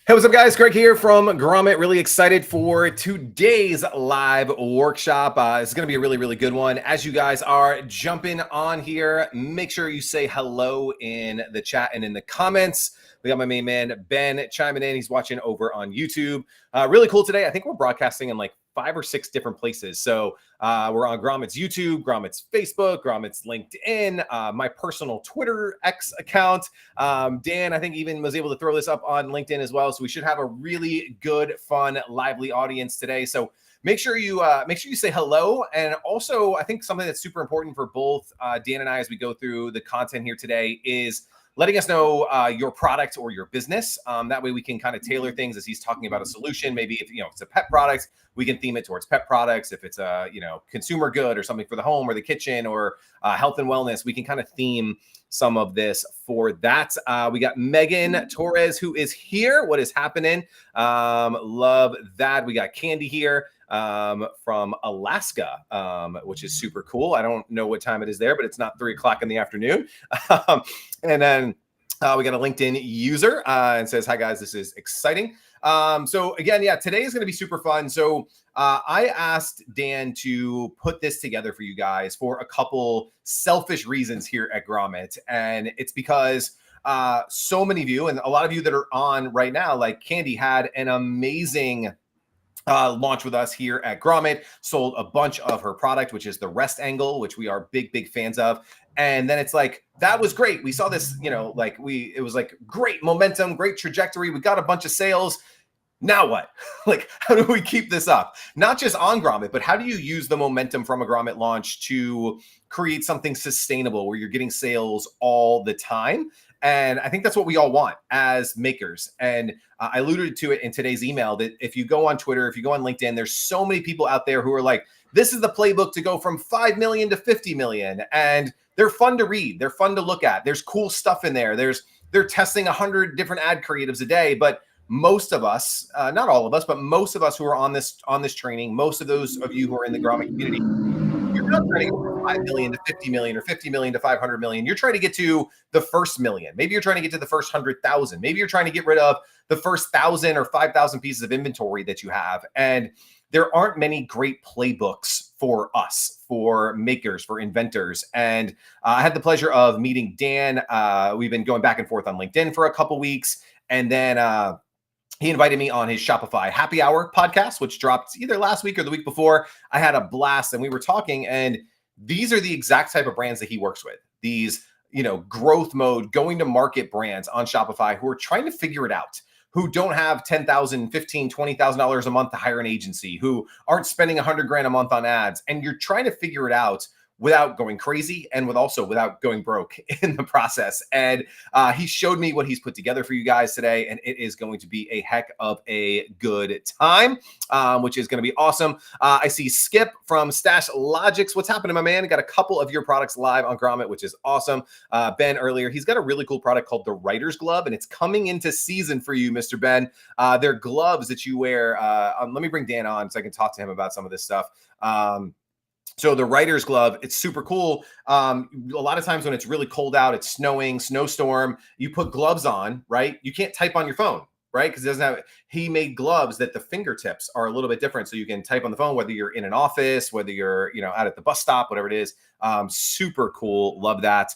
Hey, what's up, guys? Greg here from Grommet. Really excited for today's live workshop. It's going to be a really, really good one. As you guys are jumping on here, make sure you say hello in the chat and in the comments. We got my main man, Ben, chiming in. He's watching over on YouTube. Really cool today. I think we're broadcasting in like 5 or 6 different places. So we're on Grommet's YouTube, Grommet's Facebook, Grommet's LinkedIn, my personal Twitter X account. Dan, I think, even was able to throw this up on LinkedIn as well. So we should have a really good, fun, lively audience today. So make sure you say hello. And also, I think something that's super important for both Dan and I as we go through the content here today is letting us know your product or your business. That way we can kind of tailor things as he's talking about a solution. Maybe if it's a pet product, we can theme it towards pet products. If it's a consumer good or something for the home or the kitchen or health and wellness, we can kind of theme some of this for that. We got Megan Torres who is here. What is happening? Love that. We got Candy here from Alaska, which is super cool. I don't know what time it is there, but it's not 3 o'clock in the afternoon. And then we got a LinkedIn user and says, "Hi guys, this is exciting." So again, today is going to be super fun. So I asked Dan to put this together for you guys for a couple selfish reasons here at Grommet. And it's because so many of you, and a lot of you that are on right now, like Candy, had an amazing launch with us here at Grommet, sold a bunch of her product, which is the rest angle, which we are big fans of. And then it's like, that was great. We saw this, it was like great momentum, great trajectory. We got a bunch of sales. Now what? Like, how do we keep this up? Not just on Grommet, but how do you use the momentum from a Grommet launch to create something sustainable where you're getting sales all the time? And I think that's what we all want as makers. And I alluded to it in today's email that if you go on Twitter, if you go on LinkedIn, there's so many people out there who are like, this is the playbook to go from 5 million to 50 million. And they're fun to read. They're fun to look at. There's cool stuff in there. They're testing 100 different ad creatives a day. But most of us, not all of us, but most of us who are on this training, most of those of you who are in the Grommet community, you're not trying to go from 5 million to 50 million or 50 million to 500 million. You're trying to get to the first million. Maybe you're trying to get to the first 100,000. Maybe you're trying to get rid of the first 1,000 or 5,000 pieces of inventory that you have. And there aren't many great playbooks for us, for makers, for inventors. And I had the pleasure of meeting Dan. We've been going back and forth on LinkedIn for a couple weeks. And then he invited me on his Shopify Happy Hour podcast, which dropped either last week or the week before. I had a blast and we were talking, and these are the exact type of brands that he works with. These, growth mode, going to market brands on Shopify who are trying to figure it out, who don't have $10,000, $15,000, $20,000 a month to hire an agency, who aren't spending $100,000 a month on ads. And you're trying to figure it out without going crazy and without going broke in the process. And he showed me what he's put together for you guys today, and it is going to be a heck of a good time, which is going to be awesome. I see Skip from Stash Logics. What's happening, my man? Got a couple of your products live on Grommet, which is awesome. Ben earlier, he's got a really cool product called the Writer's Glove, and it's coming into season for you, Mr. Ben. They're gloves that you wear. Let me bring Dan on so I can talk to him about some of this stuff. So the Writer's Glove, it's super cool. A lot of times when it's really cold out, it's snowing, snowstorm, you put gloves on, right? You can't type on your phone, right? Because it doesn't have, he made gloves that the fingertips are a little bit different. So you can type on the phone, whether you're in an office, whether you're, out at the bus stop, whatever it is. Super cool. Love that.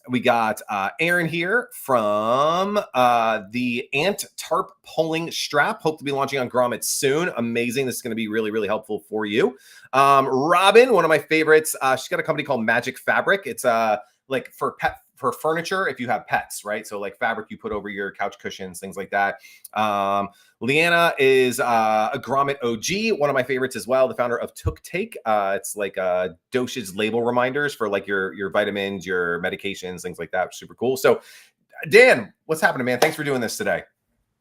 We got Aaron here from the Ant Tarp Pulling Strap. Hope to be launching on Grommet soon. Amazing. This is going to be really, really helpful for you. Robin, one of my favorites. She's got a company called Magic Fabric. It's like for furniture if you have pets, right? So like fabric you put over your couch cushions, things like that. Leanna is a Grommet OG, one of my favorites as well, the founder of Took Take. It's like dosage label reminders for like your vitamins, your medications, things like that. Super cool. So Dan, what's happening, man? Thanks for doing this today.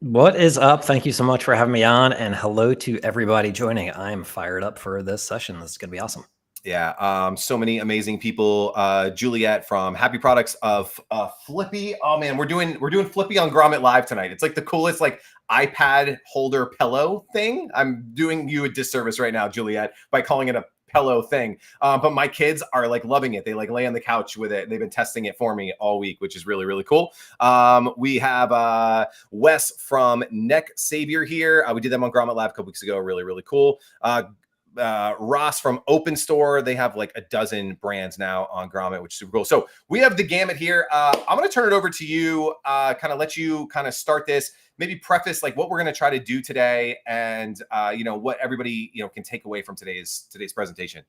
What is up? Thank you so much for having me on, and hello to everybody joining. I'm fired up for this session. This is going to be awesome. Yeah, so many amazing people. Juliet from Happy Products of Flippy. Oh man, we're doing Flippy on Grommet Live tonight. It's like the coolest like iPad holder pillow thing. I'm doing you a disservice right now, Juliet, by calling it a pillow thing. But my kids are like loving it. They like lay on the couch with it. They've been testing it for me all week, which is really, really cool. We have Wes from Neck Savior here. We did them on Grommet Lab a couple weeks ago. Really, really cool. Ross from Open Store. They have like a dozen brands now on Grommet, which is super cool. So we have the gamut here. I'm going to turn it over to you, kind of let you kind of start this, maybe preface like what we're going to try to do today and, what everybody, can take away from today's presentation.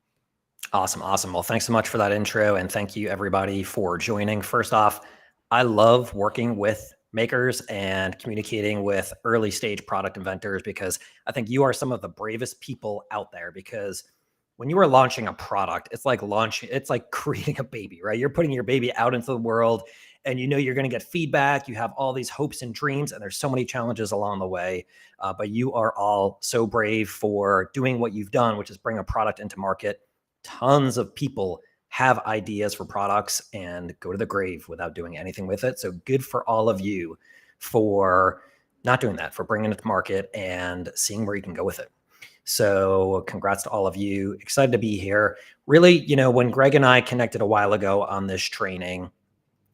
Awesome. Well, thanks so much for that intro. And thank you everybody for joining. First off, I love working with makers and communicating with early stage product inventors because I think you are some of the bravest people out there, because when you are launching a product, it's like creating a baby, right? You're putting your baby out into the world and you're going to get feedback. You have all these hopes and dreams, and there's so many challenges along the way. But you are all so brave for doing what you've done, which is bring a product into market. Tons of people have ideas for products and go to the grave without doing anything with it. So good for all of you for not doing that, for bringing it to market and seeing where you can go with it. So congrats to all of you. Excited to be here. Really, when Greg and I connected a while ago on this training,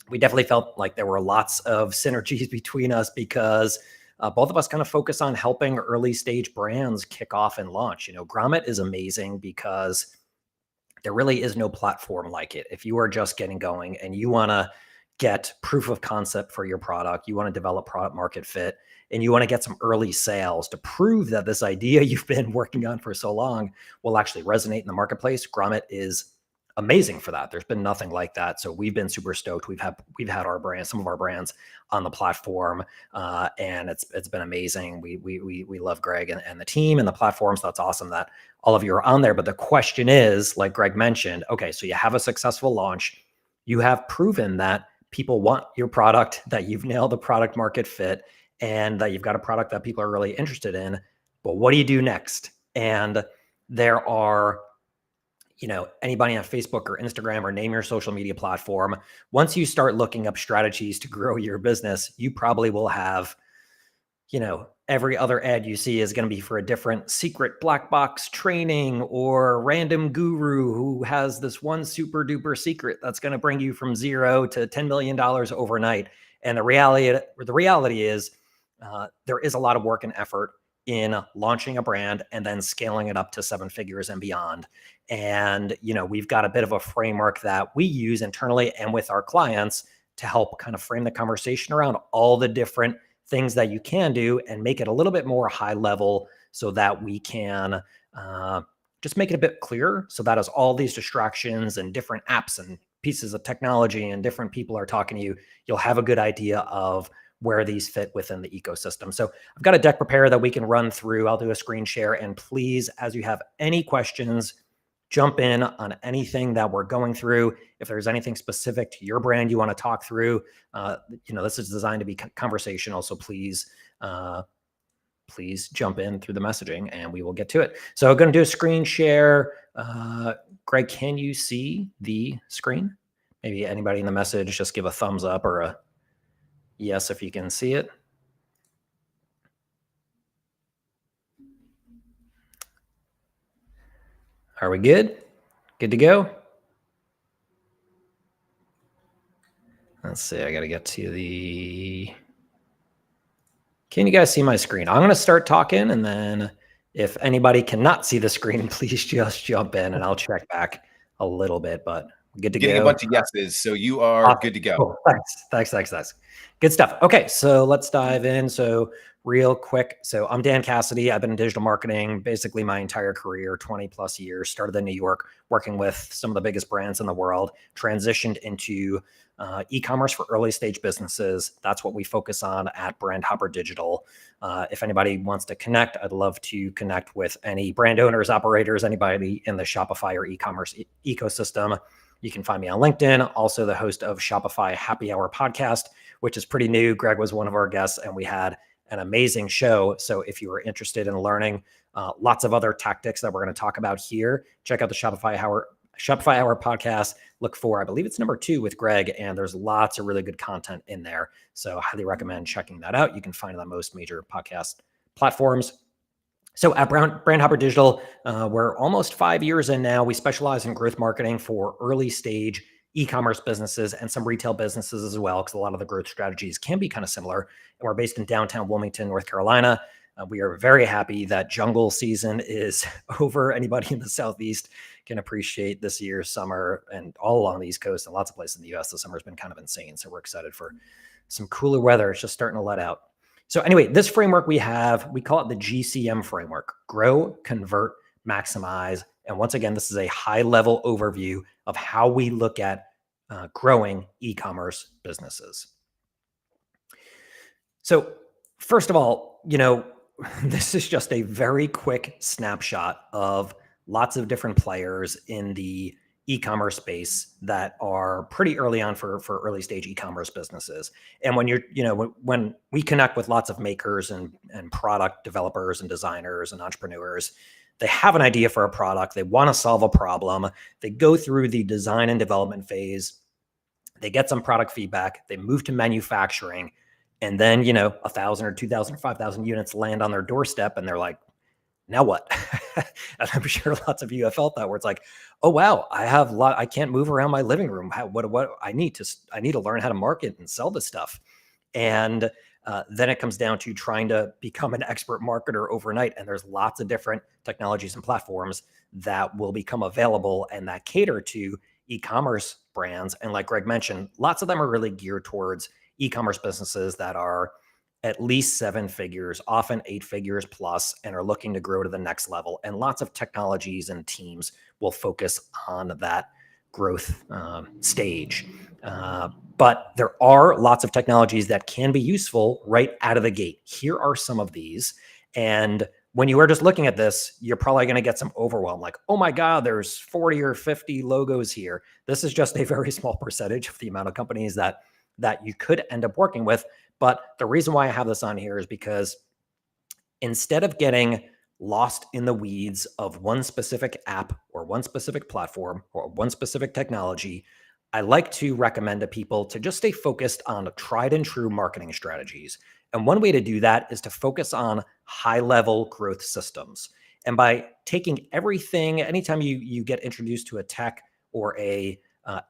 we definitely felt like there were lots of synergies between us because both of us kind of focus on helping early stage brands kick off and launch. Grommet is amazing because there really is no platform like it. If you are just getting going and you want to get proof of concept for your product, you want to develop product market fit, and you want to get some early sales to prove that this idea you've been working on for so long will actually resonate in the marketplace, Grommet is amazing for that. There's been nothing like that. So we've been super stoked. We've had our brands, some of our brands on the platform, and it's been amazing. We love Greg and the team and the platform. So that's awesome that all of you are on there. But the question is, like Greg mentioned, okay, so you have a successful launch. You have proven that people want your product, that you've nailed the product market fit, and that you've got a product that people are really interested in. But what do you do next? And there are anybody on Facebook or Instagram or name your social media platform, once you start looking up strategies to grow your business, you probably will have, every other ad you see is going to be for a different secret black box training or random guru who has this one super duper secret that's going to bring you from $0 to $10 million overnight. And the reality is there is a lot of work and effort in launching a brand and then scaling it up to 7 figures and beyond. And, we've got a bit of a framework that we use internally and with our clients to help kind of frame the conversation around all the different things that you can do and make it a little bit more high level so that we can just make it a bit clearer. So that as all these distractions and different apps and pieces of technology and different people are talking to you, you'll have a good idea of where these fit within the ecosystem. So I've got a deck prepared that we can run through. I'll do a screen share, and please, as you have any questions, jump in on anything that we're going through. If there's anything specific to your brand you want to talk through, this is designed to be conversational. So please jump in through the messaging and we will get to it. So I'm going to do a screen share. Greg, can you see the screen? Maybe anybody in the message, just give a thumbs up or a yes if you can see it. Are we good? Good to go? Let's see, I got to get to the... Can you guys see my screen? I'm going to start talking, and then if anybody cannot see the screen, please just jump in and I'll check back a little bit, but good to go. Getting a bunch of yeses, so you are good to go. Cool. Thanks. Good stuff. Okay, so let's dive in. So real quick, so I'm Dan Cassidy. I've been in digital marketing basically my entire career, 20 plus years. Started in New York, working with some of the biggest brands in the world, transitioned into e-commerce for early stage businesses. That's what we focus on at Brand Hopper Digital. If anybody wants to connect, I'd love to connect with any brand owners, operators, anybody in the Shopify or e-commerce ecosystem. You can find me on LinkedIn, also the host of Shopify Happy Hour podcast, which is pretty new. Greg was one of our guests and we had an amazing show. So if you are interested in learning lots of other tactics that we're going to talk about here, check out the Shopify Hour podcast. Look for, I believe it's number 2 with Greg, and there's lots of really good content in there. So I highly recommend checking that out. You can find it on most major podcast platforms. So at Brand Hopper Digital, we're almost 5 years in now. We specialize in growth marketing for early stage e-commerce businesses and some retail businesses as well, because a lot of the growth strategies can be kind of similar. And we're based in downtown Wilmington, North Carolina. We are very happy that jungle season is over. Anybody in the Southeast can appreciate this year's summer, and all along the East Coast and lots of places in the US, the summer's been kind of insane. So we're excited for some cooler weather. It's just starting to let out. So anyway, this framework we have, we call it the GCM framework: grow, convert, maximize. And once again, this is a high level overview of how we look at growing e-commerce businesses. So first of all, this is just a very quick snapshot of lots of different players in the e-commerce space that are pretty early on for early stage e-commerce businesses. And when we connect with lots of makers and product developers and designers and entrepreneurs, they have an idea for a product, they want to solve a problem, they go through the design and development phase, they get some product feedback, they move to manufacturing, and then 1,000 or 2,000 or 5,000 units land on their doorstep, and they're like, now what? And I'm sure lots of you have felt that, where it's like, oh wow, I can't move around my living room. What I need to learn how to market and sell this stuff. And then it comes down to trying to become an expert marketer overnight. And there's lots of different technologies and platforms that will become available and that cater to e-commerce brands. And like Greg mentioned, lots of them are really geared towards e-commerce businesses that are at least 7 figures, often 8 figures plus, and are looking to grow to the next level. And lots of technologies and teams will focus on that growth stage. But there are lots of technologies that can be useful right out of the gate. Here are some of these. And when you are just looking at this, you're probably going to get some overwhelm, like, oh my God, there's 40 or 50 logos here. This is just a very small percentage of the amount of companies that you could end up working with. But the reason why I have this on here is because instead of getting lost in the weeds of one specific app or one specific platform or one specific technology, I like to recommend to people to just stay focused on tried and true marketing strategies. And one way to do that is to focus on high-level growth systems. And by taking everything, anytime you get introduced to a tech or a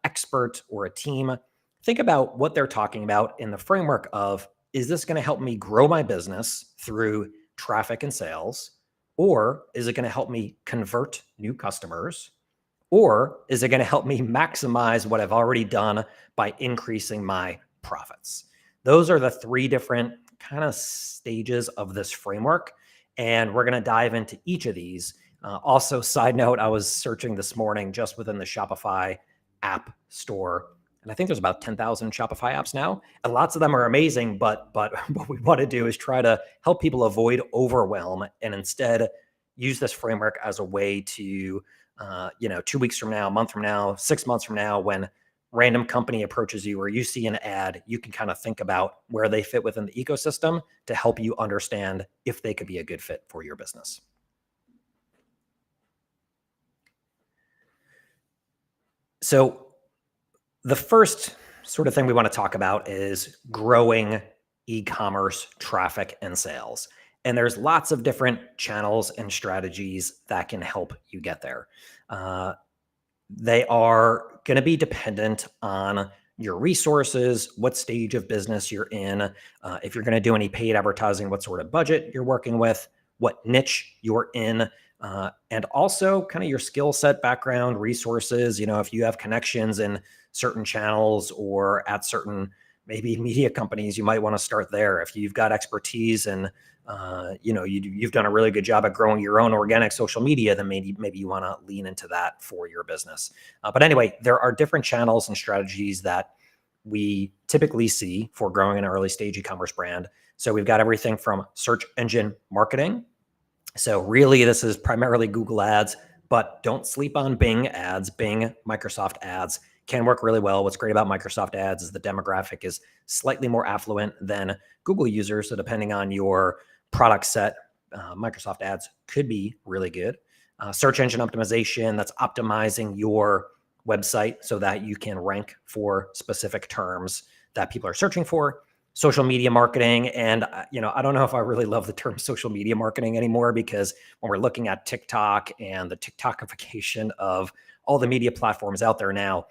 expert or a team, think about what they're talking about in the framework of, is this going to help me grow my business through traffic and sales? Or is it going to help me convert new customers? Or is it going to help me maximize what I've already done by increasing my profits? Those are the 3 different kind of stages of this framework. And we're going to dive into each of these. Also, side note, I was searching this morning just within the Shopify app store, and I think there's about 10,000 Shopify apps now, and lots of them are amazing. But what we want to do is try to help people avoid overwhelm and instead use this framework as a way to, 2 weeks from now, a month from now, 6 months from now, when random company approaches you or you see an ad, you can kind of think about where they fit within the ecosystem to help you understand if they could be a good fit for your business. So the first sort of thing we want to talk about is growing e-commerce traffic and sales. And there's lots of different channels and strategies that can help you get there. They are going to be dependent on your resources, what stage of business you're in, if you're going to do any paid advertising, what sort of budget you're working with, what niche you're in, and also kind of your skill set, background, resources. If you have connections in certain channels or at certain maybe media companies, you might want to start there. If you've got expertise and you've done a really good job at growing your own organic social media, then maybe you want to lean into that for your business. But anyway, there are different channels and strategies that we typically see for growing an early stage e-commerce brand. So we've got everything from search engine marketing. So really, this is primarily Google ads, but don't sleep on Bing ads. Bing, Microsoft ads can work really well. What's great about Microsoft ads is the demographic is slightly more affluent than Google users. So depending on your product set, Microsoft ads could be really good. Search engine optimization, that's optimizing your website so that you can rank for specific terms that people are searching for. social media marketing. And, I don't know if I really love the term social media marketing anymore, because when we're looking at TikTok and the TikTokification of all the media platforms out there now,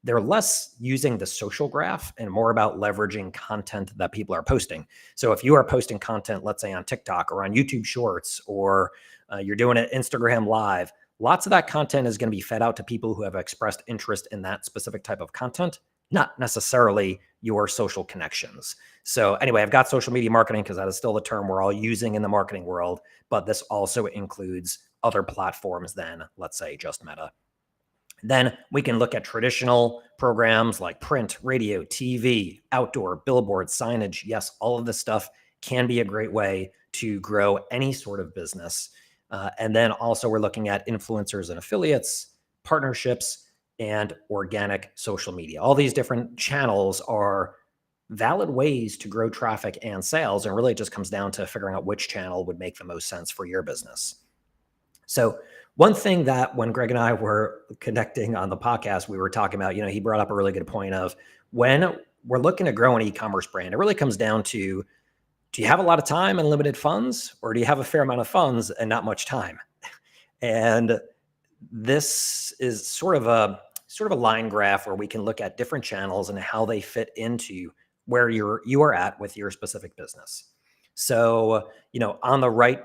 they're less using the social graph and more about leveraging content that people are posting. So if you are posting content, let's say on TikTok or on YouTube Shorts, or you're doing it Instagram Live, lots of that content is going to be fed out to people who have expressed interest in that specific type of content, not necessarily your social connections. So anyway, I've got social media marketing because that is still the term we're all using in the marketing world, but this also includes other platforms than, let's say, just Meta. Then we can look at traditional programs like print, radio, TV, outdoor, billboard, signage. Yes, all of this stuff can be a great way to grow any sort of business. And then also we're looking at influencers and affiliates, partnerships, and organic social media. All these different channels are valid ways to grow traffic and sales. And really it just comes down to figuring out which channel would make the most sense for your business. So one thing that when Greg and I were connecting on the podcast, we were talking about, he brought up a really good point of when we're looking to grow an e-commerce brand, it really comes down to, do you have a lot of time and limited funds, or do you have a fair amount of funds and not much time? And this is sort of a line graph where we can look at different channels and how they fit into where you are at with your specific business. So, on the right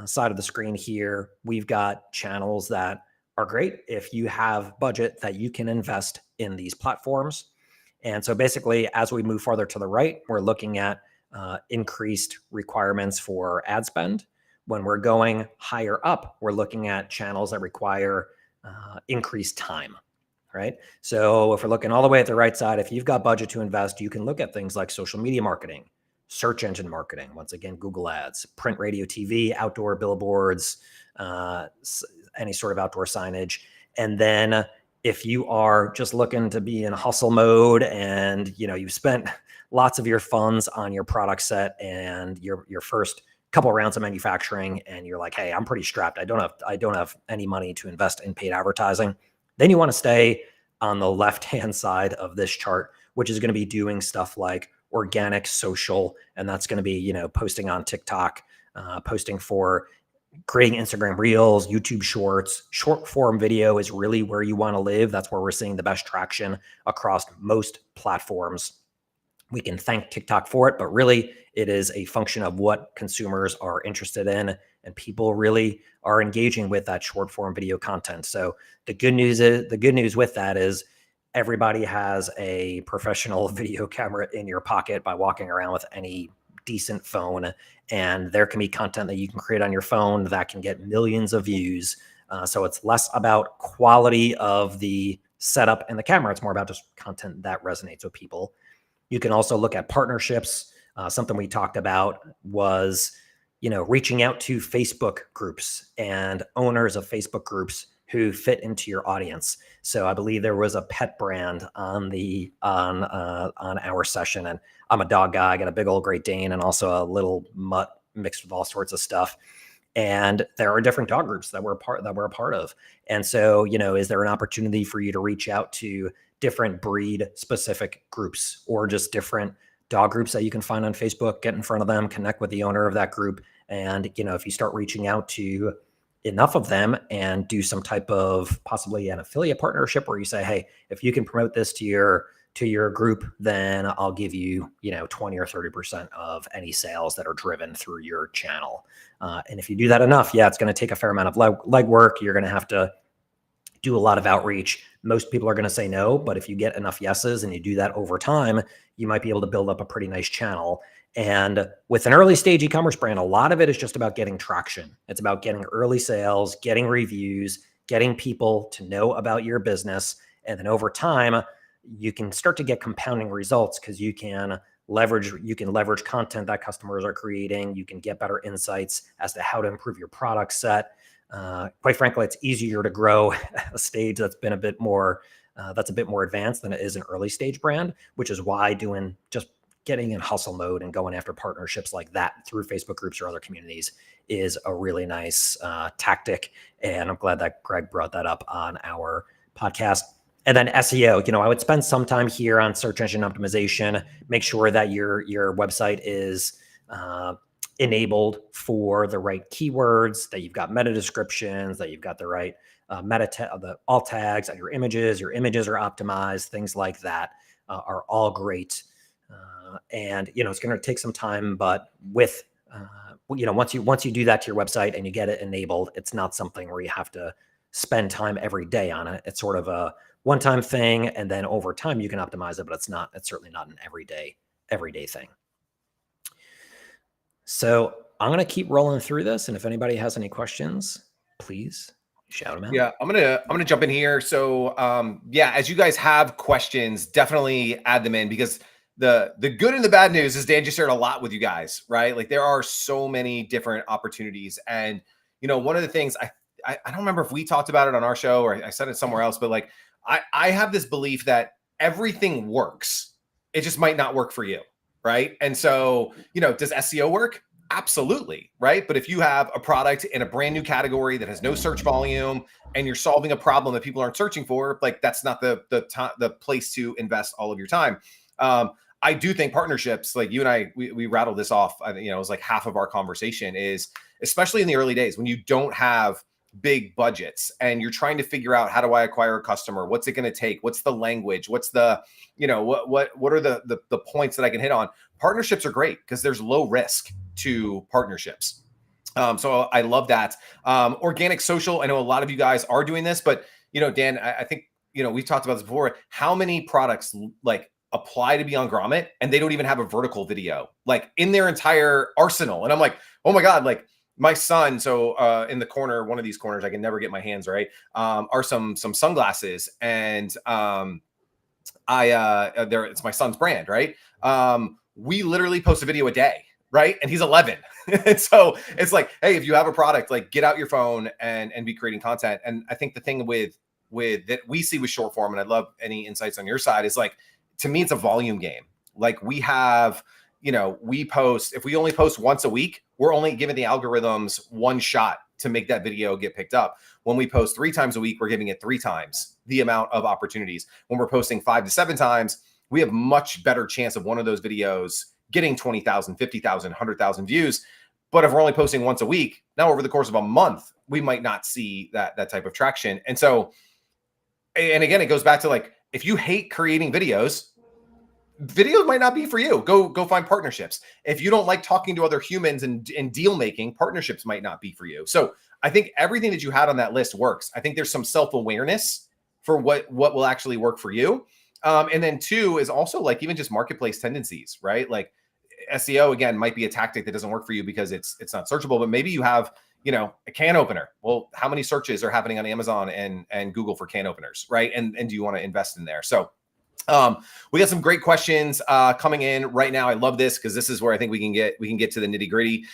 side of the screen here, we've got channels that are great if you have budget that you can invest in these platforms. And so basically, as we move farther to the right, we're looking at increased requirements for ad spend. When we're going higher up, we're looking at channels that require increased time, right? So if we're looking all the way at the right side, if you've got budget to invest, you can look at things like social media marketing, search engine marketing, once again, Google Ads, print, radio, TV, outdoor billboards, any sort of outdoor signage. And then if you are just looking to be in hustle mode and, you've spent lots of your funds on your product set and your first couple of rounds of manufacturing, and you're like, hey, I'm pretty strapped. I don't have any money to invest in paid advertising. Then you want to stay on the left-hand side of this chart, which is going to be doing stuff like organic social. And that's going to be, posting on TikTok, posting for creating Instagram Reels, YouTube Shorts. Short form video is really where you want to live. That's where we're seeing the best traction across most platforms. We can thank TikTok for it, but really it is a function of what consumers are interested in, and people really are engaging with that short form video content. So the good news with that is everybody has a professional video camera in your pocket by walking around with any decent phone, and there can be content that you can create on your phone that can get millions of views. So it's less about quality of the setup and the camera. It's more about just content that resonates with people. You can also look at partnerships. Something we talked about was, reaching out to Facebook groups and owners of Facebook groups who fit into your audience. So I believe there was a pet brand on our session, and I'm a dog guy. I got a big old Great Dane and also a little mutt mixed with all sorts of stuff. And there are different dog groups that we're a part of. And so, is there an opportunity for you to reach out to different breed specific groups, or just different dog groups that you can find on Facebook, get in front of them, connect with the owner of that group. And, if you start reaching out to enough of them and do some type of possibly an affiliate partnership where you say, hey, if you can promote this to your group, then I'll give you, 20 or 30% of any sales that are driven through your channel. And if you do that enough, it's going to take a fair amount of legwork. You're going to have to do a lot of outreach. Most people are going to say no, but if you get enough yeses and you do that over time, you might be able to build up a pretty nice channel. And with an early stage e-commerce brand, a lot of it is just about getting traction. It's about getting early sales, getting reviews, getting people to know about your business. And then over time, you can start to get compounding results because you can leverage content that customers are creating. You can get better insights as to how to improve your product set. Quite frankly, it's easier to grow a stage that's been a bit more advanced than it is an early stage brand, which is why getting in hustle mode and going after partnerships like that through Facebook groups or other communities is a really nice tactic. And I'm glad that Greg brought that up on our podcast. And then SEO, I would spend some time here on search engine optimization, make sure that your website is enabled for the right keywords, that you've got meta descriptions, that you've got the right the alt tags on your images are optimized, things like that are all great. And it's going to take some time, but with once you do that to your website and you get it enabled, it's not something where you have to spend time every day on it. It's sort of a one-time thing, and then over time you can optimize it, but it's certainly not an everyday thing. So I'm going to keep rolling through this, and if anybody has any questions, please shout them out. Yeah, I'm gonna jump in here. So yeah, as you guys have questions, definitely add them in, because the good and the bad news is Dan just shared a lot with you guys, right? Like, there are so many different opportunities. And one of the things I don't remember if we talked about it on our show or I said it somewhere else, but like, I have this belief that everything works. It just might not work for you, right? And so, does SEO work? Absolutely, right? But if you have a product in a brand new category that has no search volume and you're solving a problem that people aren't searching for, like, that's not the place to invest all of your time. I do think partnerships, like you and I, we rattled this off. It was like half of our conversation is, especially in the early days when you don't have big budgets and you're trying to figure out, how do I acquire a customer? What's it going to take? What's the language? What's the, what are the points that I can hit on? Partnerships are great because there's low risk to partnerships. So I love that. Organic social, I know a lot of you guys are doing this, but Dan, I think, we've talked about this before. How many products like apply to be on Grommet and they don't even have a vertical video like in their entire arsenal? And I'm like, oh my God, like my son. So in the corner, one of these corners, I can never get my hands right, are some sunglasses. And it's my son's brand, right? We literally post a video a day, right? And he's 11. And so it's like, hey, if you have a product, like, get out your phone and be creating content. And I think the thing with that we see with short form, and I'd love any insights on your side, is like, to me, it's a volume game. Like, we have, we post, if we only post once a week, we're only giving the algorithms one shot to make that video get picked up. When we post 3 times a week, we're giving it 3 times the amount of opportunities. When we're posting 5 to 7 times, we have much better chance of one of those videos getting 20,000, 50,000, 100,000 views. But if we're only posting once a week, now over the course of a month, we might not see that type of traction. And so, and again, it goes back to, like, if you hate creating videos might not be for you. Go find partnerships. If you don't like talking to other humans and deal making, partnerships might not be for you. So I think everything that you had on that list works. I think there's some self-awareness for what will actually work for you. And then 2 is also, like, even just marketplace tendencies, right? Like, SEO, again, might be a tactic that doesn't work for you because it's not searchable, but maybe you have, a can opener. Well, how many searches are happening on Amazon and Google for can openers, right? And do you want to invest in there? So we got some great questions coming in right now. I love this because this is where I think we can get to the nitty gritty.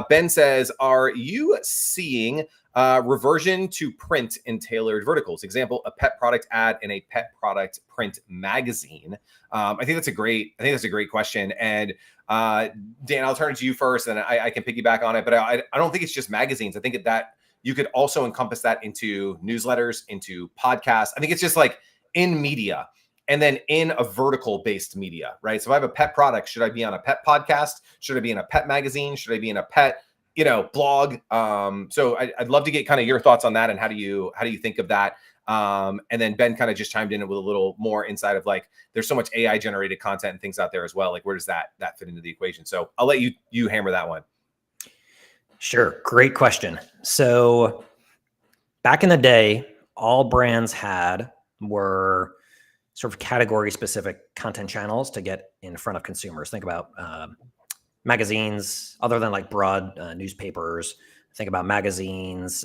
Ben says, are you seeing reversion to print in tailored verticals? Example, a pet product ad in a pet product print magazine. I think that's a great question. And Dan, I'll turn it to you first, and I can piggyback on it. But I don't think it's just magazines. I think that you could also encompass that into newsletters, into podcasts. I think it's just like in media. And then in a vertical based media, right? So if I have a pet product, should I be on a pet podcast? Should I be in a pet magazine? Should I be in a pet, blog? So I'd love to get kind of your thoughts on that, and how do you think of that? And then Ben kind of just chimed in with a little more insight of, like, there's so much AI generated content and things out there as well. Like, where does that fit into the equation? So I'll let you hammer that one. Sure. Great question. So back in the day, all brands had were sort of category specific content channels to get in front of consumers. Think about magazines, other than like broad newspapers. Think about magazines,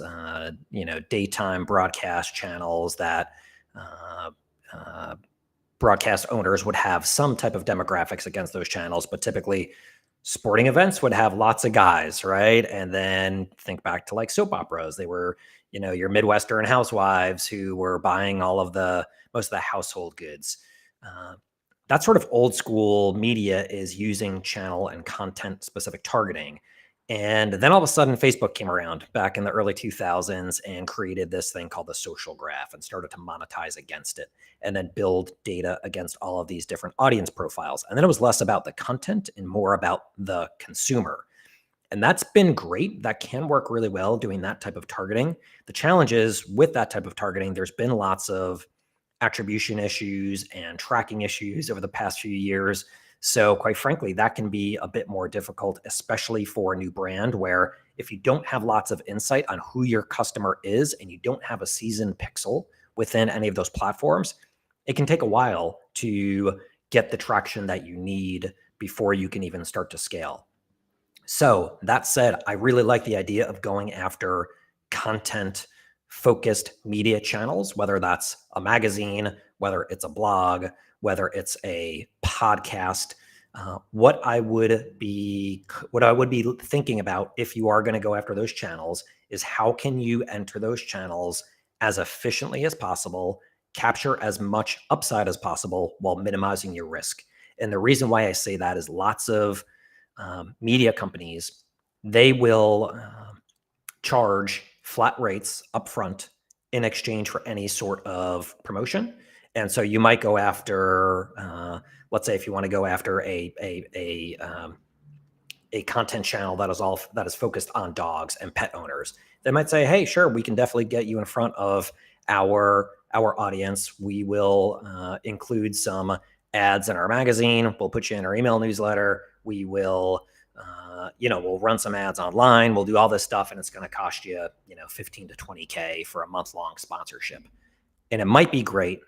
daytime broadcast channels that broadcast owners would have some type of demographics against those channels, but typically sporting events would have lots of guys, right? And then think back to like soap operas. They were, your Midwestern housewives who were buying most of the household goods. That sort of old school media is using channel and content specific targeting. And then all of a sudden, Facebook came around back in the early 2000s and created this thing called the social graph and started to monetize against it and then build data against all of these different audience profiles. And then it was less about the content and more about the consumer. And that's been great. That can work really well doing that type of targeting. The challenge is with that type of targeting, there's been lots of attribution issues and tracking issues over the past few years. So quite frankly, that can be a bit more difficult, especially for a new brand where if you don't have lots of insight on who your customer is and you don't have a seasoned pixel within any of those platforms, it can take a while to get the traction that you need before you can even start to scale. So that said, I really like the idea of going after content focused media channels, whether that's a magazine, whether it's a blog, whether it's a podcast. What I would be thinking about if you are going to go after those channels is how can you enter those channels as efficiently as possible, capture as much upside as possible while minimizing your risk. And the reason why I say that is lots of media companies, they will charge flat rates upfront in exchange for any sort of promotion. And so you might go after, let's say, if you want to go after a content channel that is focused on dogs and pet owners, they might say, "Hey, sure, we can definitely get you in front of our audience. We will include some ads in our magazine. We'll put you in our email newsletter. We will, we'll run some ads online. We'll do all this stuff, and it's going to cost you, 15 to 20K for a month-long sponsorship." And it might be great,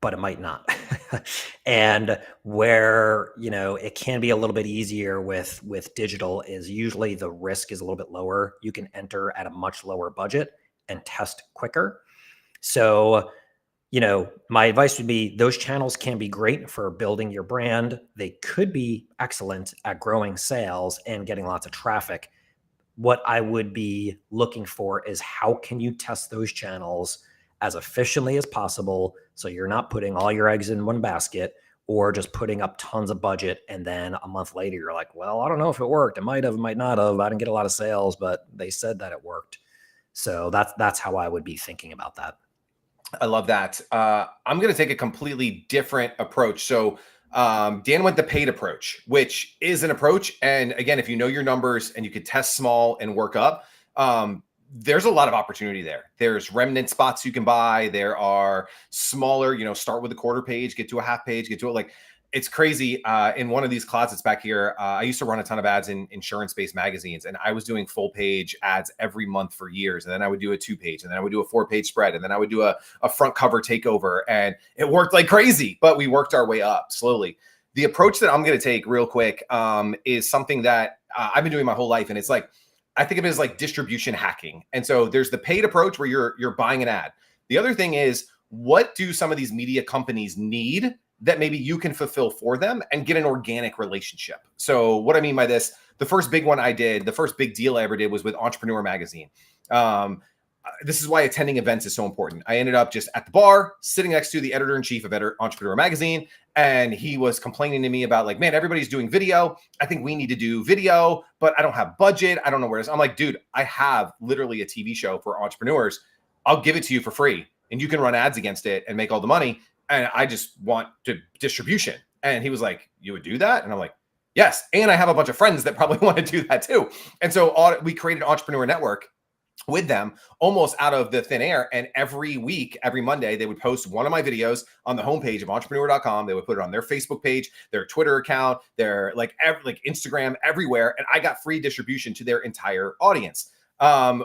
but it might not. And where, it can be a little bit easier with digital is usually the risk is a little bit lower. You can enter at a much lower budget and test quicker. So, my advice would be those channels can be great for building your brand. They could be excellent at growing sales and getting lots of traffic. What I would be looking for is how can you test those channels as efficiently as possible so you're not putting all your eggs in one basket or just putting up tons of budget and then a month later you're like, well, I don't know if it worked. It might have, might not have. I didn't get a lot of sales, but they said that it worked. So that's how I would be thinking about that. I love that. I'm going to take a completely different approach. So Dan went the paid approach, which is an approach. And again, if you know your numbers and you could test small and work up, there's a lot of opportunity there. There's remnant spots you can buy. There are smaller, start with a quarter page, get to a half page, get to it. Like, it's crazy. In one of these closets back here, I used to run a ton of ads in insurance-based magazines, and I was doing full page ads every month for years. And then I would do a 2-page, and then I would do a 4-page spread, and then I would do a front cover takeover, and it worked like crazy, but we worked our way up slowly. The approach that I'm going to take real quick is something that I've been doing my whole life. And it's like, I think of it as like distribution hacking. And so there's the paid approach where you're buying an ad. The other thing is, what do some of these media companies need that maybe you can fulfill for them and get an organic relationship? So what I mean by this, the first big one I did, the first big deal I ever did was with Entrepreneur Magazine. This is why attending events is so important. I ended up just at the bar, sitting next to the editor-in-chief of Entrepreneur Magazine. And he was complaining to me about like, man, everybody's doing video. I think we need to do video, but I don't have budget. I don't know where it is. I'm like, dude, I have literally a TV show for entrepreneurs. I'll give it to you for free and you can run ads against it and make all the money. And I just want distribution. And he was like, you would do that? And I'm like, yes. And I have a bunch of friends that probably want to do that too. And so we created an entrepreneur network with them almost out of the thin air. And every week, every Monday, they would post one of my videos on the homepage of entrepreneur.com. They would put it on their Facebook page, their Twitter account, their like Instagram, everywhere. And I got free distribution to their entire audience.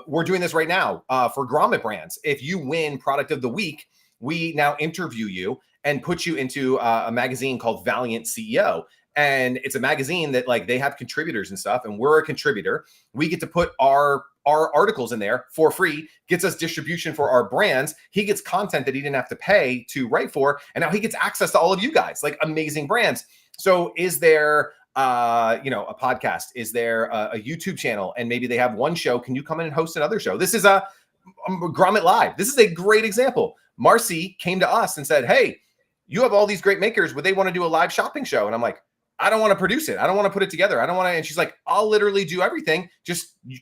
We're doing this right now for Grommet brands. If you win product of the week, we now interview you and put you into a magazine called Valiant CEO. And it's a magazine that like they have contributors and stuff. And we're a contributor. We get to put our articles in there for free, gets us distribution for our brands. He gets content that he didn't have to pay to write for. And now he gets access to all of you guys, like amazing brands. So is there, a podcast? Is there a YouTube channel? And maybe they have one show. Can you come in and host another show? This is a Grommet Live. This is a great example. Marcy came to us and said, hey, you have all these great makers. Would they want to do a live shopping show? And I'm like, I don't want to produce it. I don't want to put it together. I don't want to. And she's like, I'll literally do everything.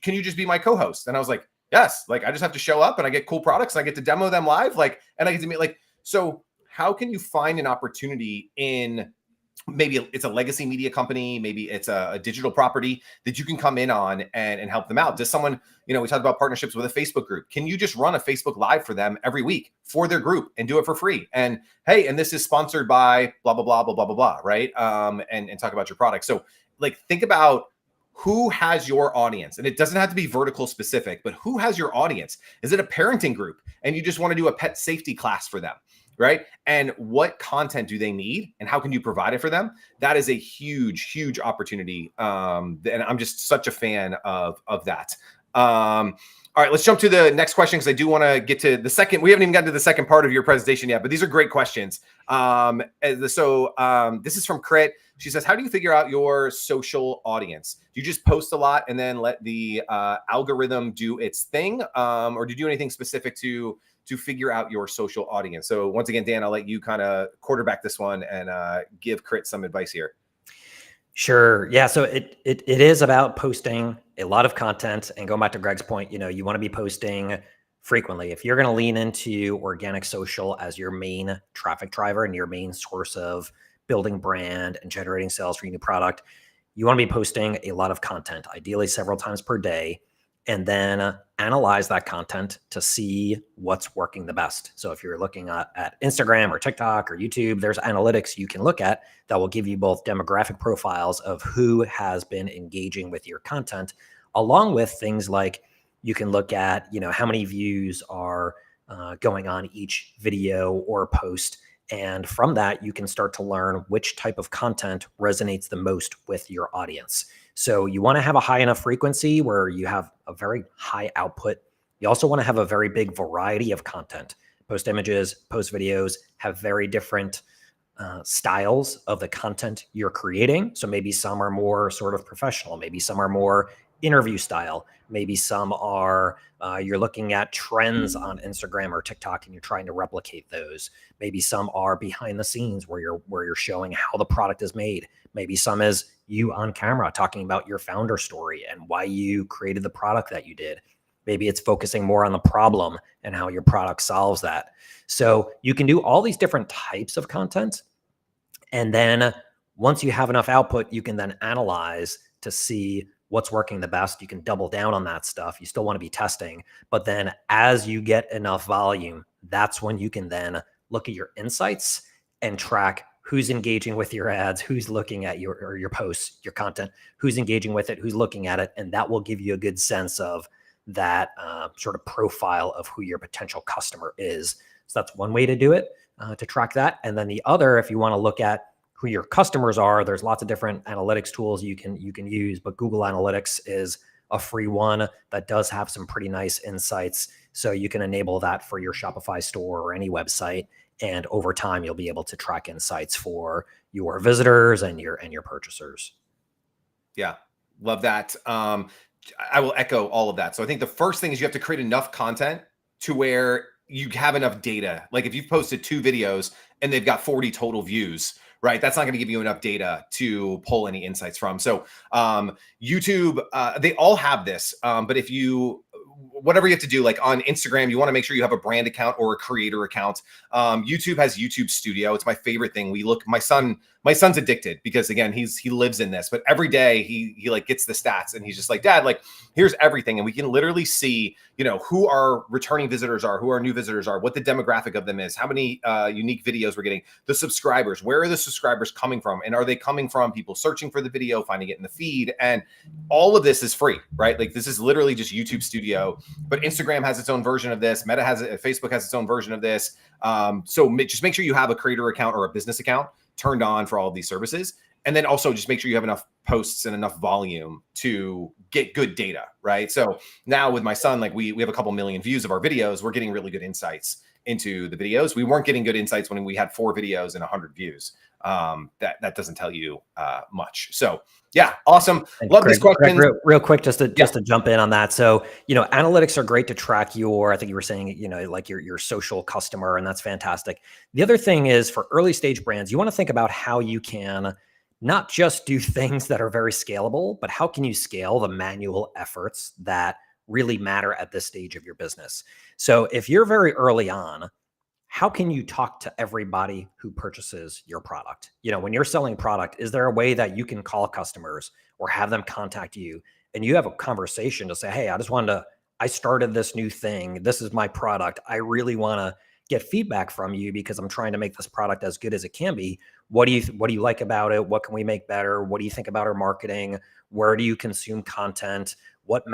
Can you just be my co-host? And I was like, yes. Like, I just have to show up and I get cool products and I get to demo them live. Like, and I get to meet so how can you find an opportunity in, maybe it's a legacy media company, maybe it's a digital property that you can come in on and help them out? Does someone, we talked about partnerships with a Facebook group. Can you just run a Facebook Live for them every week for their group and do it for free? And hey, and this is sponsored by blah, blah, blah, blah, blah, blah, blah, right? And talk about your product. So think about who has your audience, and it doesn't have to be vertical specific, but who has your audience? Is it a parenting group and you just want to do a pet safety class for them? Right? And what content do they need and how can you provide it for them? That is a huge, huge opportunity. And I'm just such a fan of that. All right, let's jump to the next question because I do want to get to the second. We haven't even gotten to the second part of your presentation yet, but these are great questions. This is from Crit. She says, how do you figure out your social audience? Do you just post a lot and then let the algorithm do its thing? Or do you do anything specific to figure out your social audience? So once again, Dan, I'll let you kind of quarterback this one and give Crit some advice here. Sure. Yeah. So it is about posting a lot of content, and going back to Greg's point, you want to be posting frequently. If you're going to lean into organic social as your main traffic driver and your main source of building brand and generating sales for your new product, you want to be posting a lot of content, ideally several times per day, and then analyze that content to see what's working the best. So if you're looking at Instagram or TikTok or YouTube, there's analytics you can look at that will give you both demographic profiles of who has been engaging with your content, along with things like you can look at, how many views are going on each video or post. And from that, you can start to learn which type of content resonates the most with your audience. So you want to have a high enough frequency where you have a very high output. You also want to have a very big variety of content. Post images, post videos have very different styles of the content you're creating. So maybe some are more sort of professional. Maybe some are more interview style. Maybe some are, you're looking at trends on Instagram or TikTok and you're trying to replicate those. Maybe some are behind the scenes where you're showing how the product is made. Maybe some is you on camera talking about your founder story and why you created the product that you did. Maybe it's focusing more on the problem and how your product solves that. So you can do all these different types of content. And then once you have enough output, you can then analyze to see what's working the best. You can double down on that stuff. You still want to be testing, but then as you get enough volume, that's when you can then look at your insights and track who's engaging with your ads, who's looking at your posts, your content, who's engaging with it, who's looking at it. And that will give you a good sense of that sort of profile of who your potential customer is. So that's one way to do it, to track that. And then the other, if you want to look at who your customers are, there's lots of different analytics tools you can use, but Google Analytics is a free one that does have some pretty nice insights. So you can enable that for your Shopify store or any website. And over time, you'll be able to track insights for your visitors and your purchasers. Yeah, love that. I will echo all of that. So I think the first thing is you have to create enough content to where you have enough data. Like if you've posted 2 videos and they've got 40 total views, right? That's not going to give you enough data to pull any insights from. So YouTube, they all have this. But if you, whatever you have to do, like on Instagram, you want to make sure you have a brand account or a creator account. YouTube has YouTube Studio. It's my favorite thing. My son's addicted because again, he lives in this, but every day he like gets the stats and he's just like, Dad, like here's everything. And we can literally see, who our returning visitors are, who our new visitors are, what the demographic of them is, how many unique videos we're getting, the subscribers, where are the subscribers coming from? And are they coming from people searching for the video, finding it in the feed? And all of this is free, right? Like this is literally just YouTube Studio, but Instagram has its own version of this. Meta has it. Facebook has its own version of this. So just make sure you have a creator account or a business account turned on for all of these services. And then also just make sure you have enough posts and enough volume to get good data, right? So now with my son, like we have a couple million views of our videos. We're getting really good insights into the videos. We weren't getting good insights when we had 4 videos and 100 views. That doesn't tell you much. So yeah, awesome. Love this question. Real quick, just to jump in on that. So, analytics are great to track I think you were saying, like your social customer, and that's fantastic. The other thing is for early stage brands, you want to think about how you can not just do things that are very scalable, but how can you scale the manual efforts that really matter at this stage of your business? So if you're very early on, how can you talk to everybody who purchases your product? When you're selling product, is there a way that you can call customers or have them contact you and you have a conversation to say, hey, I started this new thing. This is my product. I really want to get feedback from you because I'm trying to make this product as good as it can be. What do you like about it? What can we make better? What do you think about our marketing? Where do you consume content? What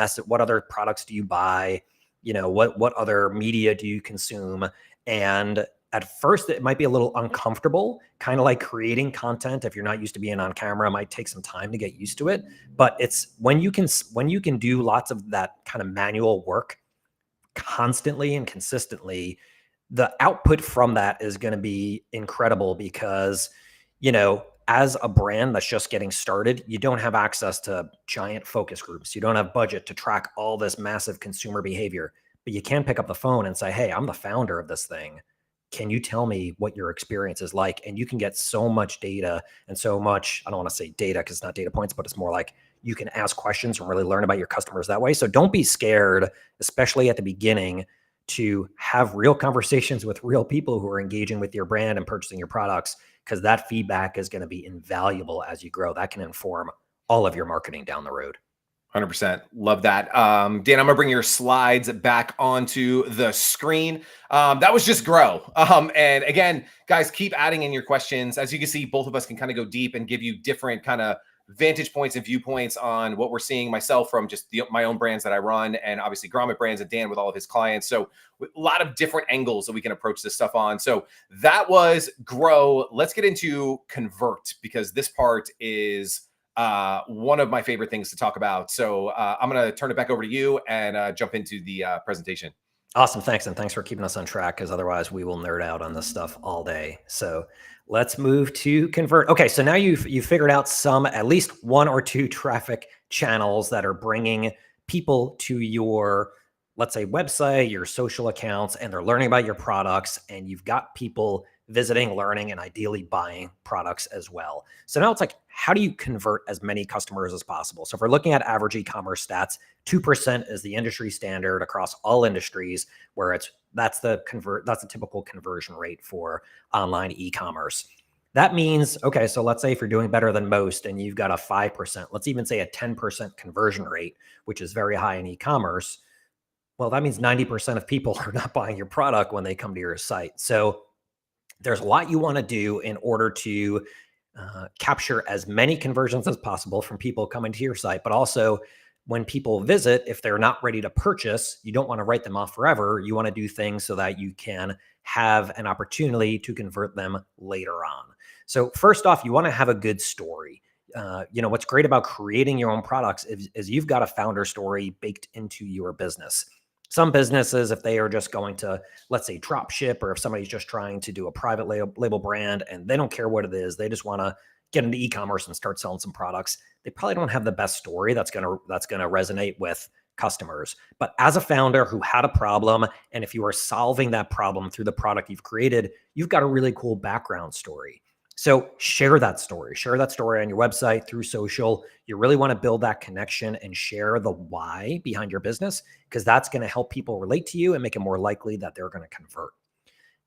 other products do you buy? What other media do you consume? And at first, it might be a little uncomfortable, kind of like creating content. If you're not used to being on camera, it might take some time to get used to it. But it's when you can do lots of that kind of manual work constantly and consistently, the output from that is going to be incredible because, as a brand that's just getting started, you don't have access to giant focus groups. You don't have budget to track all this massive consumer behavior, but you can pick up the phone and say, hey, I'm the founder of this thing. Can you tell me what your experience is like? And you can get so much data and so much, I don't want to say data because it's not data points, but it's more like you can ask questions and really learn about your customers that way. So don't be scared, especially at the beginning, to have real conversations with real people who are engaging with your brand and purchasing your products, because that feedback is going to be invaluable as you grow. That can inform all of your marketing down the road. 100%. Love that. Dan, I'm gonna bring your slides back onto the screen. That was just grow. And again, guys, keep adding in your questions. As you can see, both of us can kind of go deep and give you different kind of vantage points and viewpoints on what we're seeing, myself from just my own brands that I run, and obviously Grommet Brands and Dan with all of his clients. So a lot of different angles that we can approach this stuff on. So that was grow. Let's get into convert, because this part is one of my favorite things to talk about. So I'm going to turn it back over to you and jump into the presentation. Awesome. Thanks. And thanks for keeping us on track, because otherwise we will nerd out on this stuff all day. So let's move to convert. Okay. So now you've figured out at least one or two traffic channels that are bringing people to your, let's say, website, your social accounts, and they're learning about your products, and you've got people visiting, learning, and ideally buying products as well. So now it's like, how do you convert as many customers as possible? So if we're looking at average e-commerce stats, 2% is the industry standard across all industries, where that's the typical conversion rate for online e-commerce. That means, okay, so let's say if you're doing better than most and you've got a 5%, let's even say a 10% conversion rate, which is very high in e-commerce. Well, that means 90% of people are not buying your product when they come to your site. So there's a lot you want to do in order to capture as many conversions as possible from people coming to your site. But also, when people visit, if they're not ready to purchase, you don't want to write them off forever. You want to do things so that you can have an opportunity to convert them later on. So first off, you want to have a good story. What's great about creating your own products is you've got a founder story baked into your business. Some businesses, if they are just going to, let's say, drop ship, or if somebody's just trying to do a private label brand and they don't care what it is, they just want to get into e-commerce and start selling some products, they probably don't have the best story that's going to resonate with customers. But as a founder who had a problem, and if you are solving that problem through the product you've created, you've got a really cool background story. So share that story on your website, through social. You really want to build that connection and share the why behind your business, because that's going to help people relate to you and make it more likely that they're going to convert.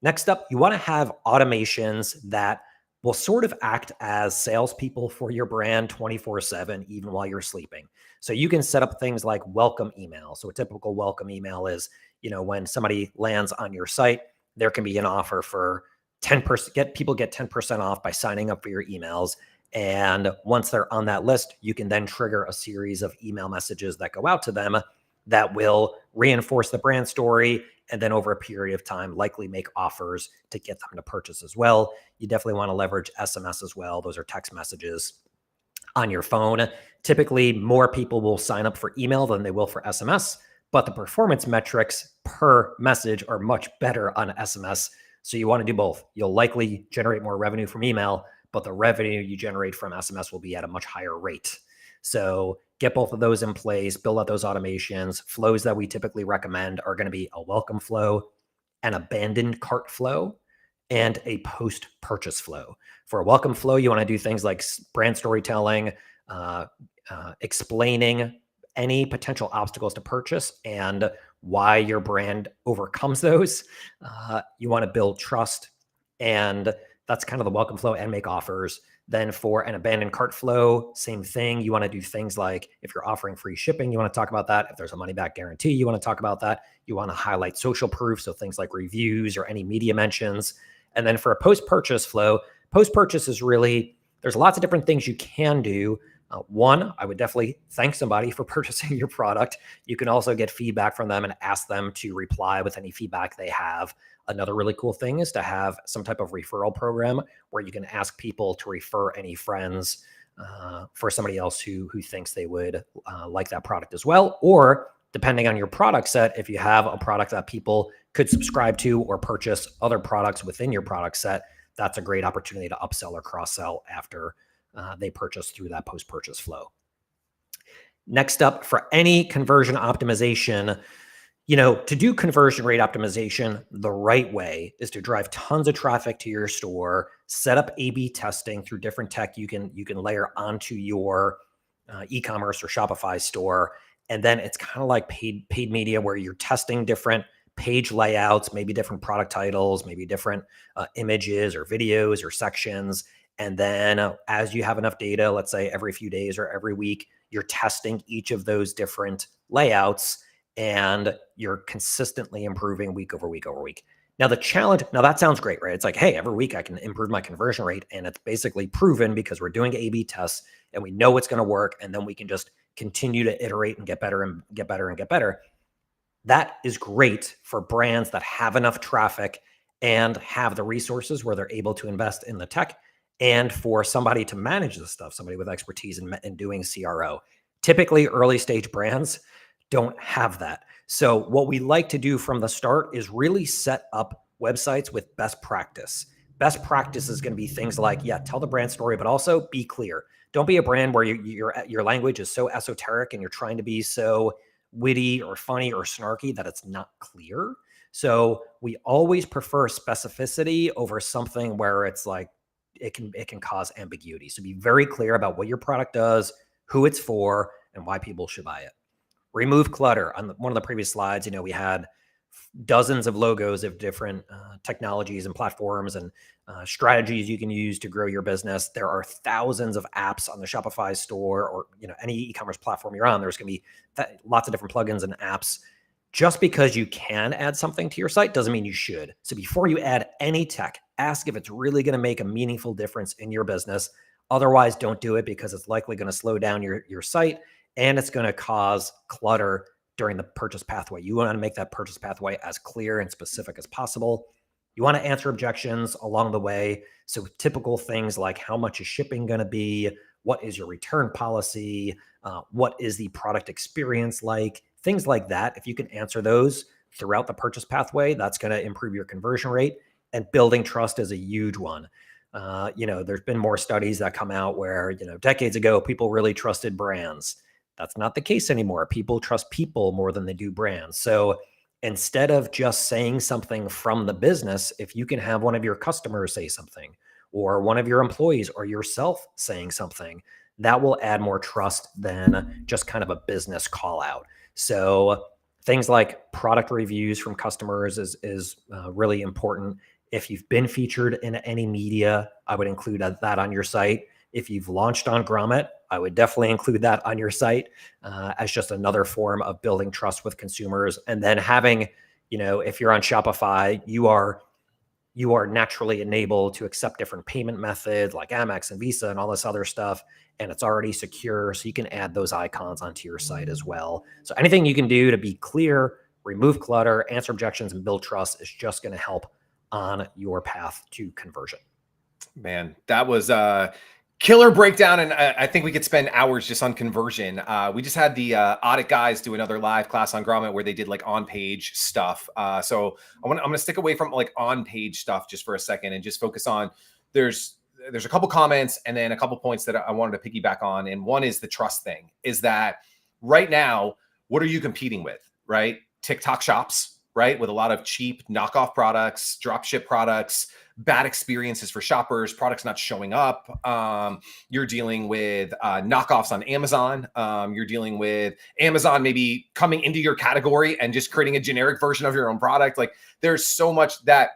Next up, you want to have automations that will sort of act as salespeople for your brand 24/7, even while you're sleeping. So you can set up things like welcome email. So a typical welcome email is, when somebody lands on your site, there can be an offer for 10%, get 10% off by signing up for your emails. And once they're on that list, you can then trigger a series of email messages that go out to them that will reinforce the brand story, and then over a period of time, likely make offers to get them to purchase as well. You definitely want to leverage SMS as well. Those are text messages on your phone. Typically, more people will sign up for email than they will for SMS, but the performance metrics per message are much better on SMS. So you want to do both. You'll likely generate more revenue from email, but the revenue you generate from SMS will be at a much higher rate. So get both of those in place, build out those automations. Flows that we typically recommend are going to be a welcome flow, an abandoned cart flow, and a post-purchase flow. For a welcome flow, you want to do things like brand storytelling, explaining any potential obstacles to purchase and why your brand overcomes those. You want to build trust, and that's kind of the welcome flow, and make offers. Then for an abandoned cart flow, same thing. You want to do things like, if you're offering free shipping, you want to talk about that. If there's a money back guarantee, you want to talk about that. You want to highlight social proof, so things like reviews or any media mentions. And then for a post-purchase flow, post-purchase is really, there's lots of different things you can do. One, I would definitely thank somebody for purchasing your product. You can also get feedback from them and ask them to reply with any feedback they have. Another really cool thing is to have some type of referral program where you can ask people to refer any friends for somebody else who thinks they would like that product as well. Or depending on your product set, if you have a product that people could subscribe to or purchase other products within your product set, that's a great opportunity to upsell or cross-sell after they purchase through that post-purchase flow. Next up, for any conversion optimization, to do conversion rate optimization the right way is to drive tons of traffic to your store, set up A/B testing through different tech you can layer onto your e-commerce or Shopify store. And then it's kind of like paid media, where you're testing different page layouts, maybe different product titles, maybe different images or videos or sections. And then as you have enough data, let's say every few days or every week, you're testing each of those different layouts, and you're consistently improving week over week over week. Now the challenge, now that sounds great, right? It's like, hey, every week I can improve my conversion rate, and it's basically proven because we're doing A/B tests and we know it's going to work, and then we can just continue to iterate and get better and get better and get better. That is great for brands that have enough traffic and have the resources where they're able to invest in the tech, and for somebody to manage this stuff, somebody with expertise in doing CRO. Typically, early stage brands don't have that. So what we like to do from the start is really set up websites with best practice. Best practice is going to be things like, tell the brand story, but also be clear. Don't be a brand where your language is so esoteric and you're trying to be so witty or funny or snarky that it's not clear. So we always prefer specificity over something where it's like, it can cause ambiguity. So be very clear about what your product does, who it's for, and why people should buy it. Remove clutter. On one of the previous slides, we had dozens of logos of different technologies and platforms and strategies you can use to grow your business. There are thousands of apps on the Shopify store, or any e-commerce platform you're on. There's going to be lots of different plugins and apps. Just because you can add something to your site doesn't mean you should. So before you add any tech, ask if it's really going to make a meaningful difference in your business. Otherwise, don't do it, because it's likely going to slow down your site, and it's going to cause clutter during the purchase pathway. You want to make that purchase pathway as clear and specific as possible. You want to answer objections along the way. So typical things like, how much is shipping going to be? What is your return policy? What is the product experience like? Things like that. If you can answer those throughout the purchase pathway, that's going to improve your conversion rate. And building trust is a huge one. There's been more studies that come out where, decades ago, people really trusted brands. That's not the case anymore. People trust people more than they do brands. So instead of just saying something from the business, if you can have one of your customers say something, or one of your employees or yourself saying something, that will add more trust than just kind of a business call out. So things like product reviews from customers is really important. If you've been featured in any media, I would include that on your site. If you've launched on Grommet, I would definitely include that on your site as just another form of building trust with consumers. And then having, if you're on Shopify, you are naturally enabled to accept different payment methods like Amex and Visa and all this other stuff. And it's already secure, so you can add those icons onto your site as well. So anything you can do to be clear, remove clutter, answer objections, and build trust is just going to help on your path to conversion. Man, that was killer breakdown, and I think we could spend hours just on conversion. We just had the audit guys do another live class on Grommet where they did like on-page stuff. So I'm gonna stick away from like on-page stuff just for a second and just focus on there's a couple comments and then a couple points that I wanted to piggyback on. And one is the trust thing. Is that right now, what are you competing with, right? TikTok shops, right? With a lot of cheap knockoff products, drop ship products, bad experiences for shoppers, products not showing up. You're dealing with knockoffs on Amazon. You're dealing with Amazon maybe coming into your category and just creating a generic version of your own product. Like there's so much that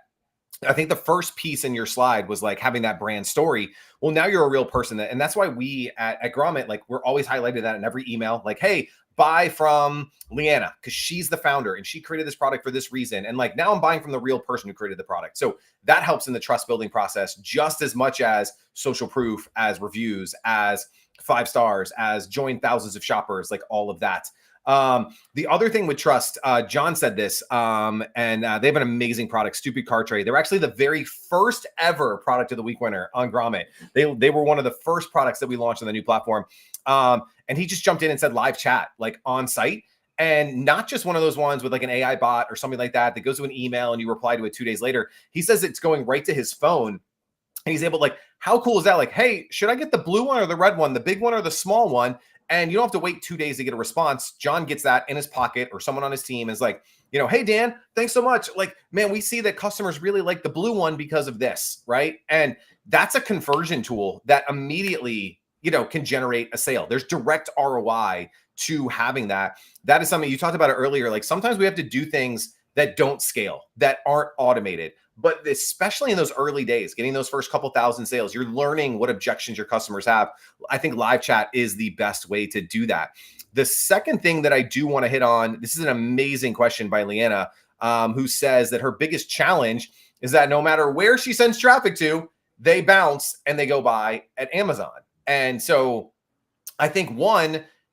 I think the first piece in your slide was like having that brand story. Well, now you're a real person. And that's why we at Grommet, like we're always highlighting that in every email, like, hey, buy from Leanna because she's the founder and she created this product for this reason. And like now I'm buying from the real person who created the product. So that helps in the trust building process just as much as social proof, as reviews, as 5 stars, as join thousands of shoppers, like all of that. The other thing with trust, John said this, and they have an amazing product, Stupid Cart Tray. They were actually the very first ever product of the week winner on Grommet. They were one of the first products that we launched on the new platform. And he just jumped in and said live chat, like on site. And not just one of those ones with like an AI bot or something like that goes to an email and you reply to it 2 days later. He says it's going right to his phone. And he's able to like, how cool is that? Like, hey, should I get the blue one or the red one, the big one or the small one? And you don't have to wait 2 days to get a response. John gets that in his pocket or someone on his team is like, hey, Dan, thanks so much. Like, man, we see that customers really like the blue one because of this, right? And that's a conversion tool that immediately, can generate a sale. There's direct ROI to having that. That is something you talked about it earlier. Like sometimes we have to do things that don't scale, that aren't automated. But especially in those early days, getting those first couple thousand sales, you're learning what objections your customers have. I think live chat is the best way to do that. The second thing that I do want to hit on, this is an amazing question by Leanna, who says that her biggest challenge is that no matter where she sends traffic to, they bounce and they go buy at Amazon. And so I think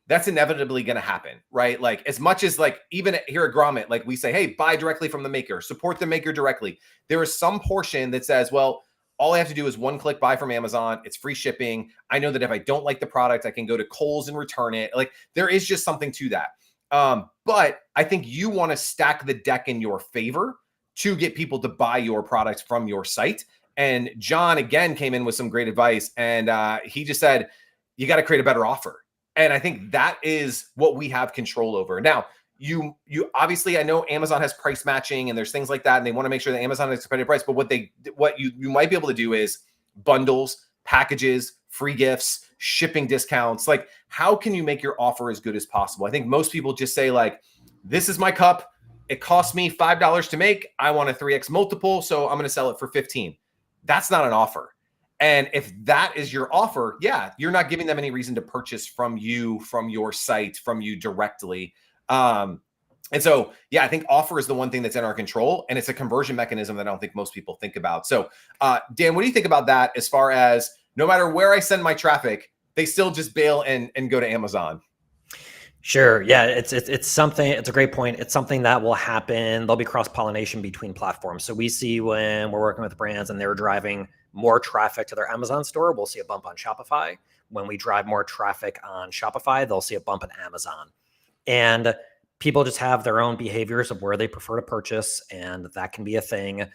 that's inevitably going to happen, right? Like as much as like even here at Grommet, like we say, hey, buy directly from the maker, support the maker directly. There is some portion that says, well, all I have to do is one click buy from Amazon. It's free shipping. I know that if I don't like the product, I can go to Kohl's and return it. Like there is just something to that. But I think you want to stack the deck in your favor to get people to buy your products from your site. And John again came in with some great advice. And he just said, you got to create a better offer. And I think that is what we have control over. Now, you obviously, I know Amazon has price matching and there's things like that, and they want to make sure that Amazon has a competitive price. But what you might be able to do is bundles, packages, free gifts, shipping discounts. Like, how can you make your offer as good as possible? I think most people just say like, this is my cup. It costs me $5 to make. I want a 3x multiple, so I'm going to sell it for 15. That's not an offer. And if that is your offer, yeah, you're not giving them any reason to purchase from you, from your site, from you directly. And so, yeah, I think offer is the one thing that's in our control, and it's a conversion mechanism that I don't think most people think about. So, Dan, what do you think about that as far as no matter where I send my traffic, they still just bail and go to Amazon? Sure. Yeah, it's something, it's a great point. It's something that will happen. There'll be cross-pollination between platforms. So we see when we're working with brands and they're driving more traffic to their Amazon store, we'll see a bump on Shopify. When we drive more traffic on Shopify, they'll see a bump on Amazon. And people just have their own behaviors of where they prefer to purchase, and that can be a thing.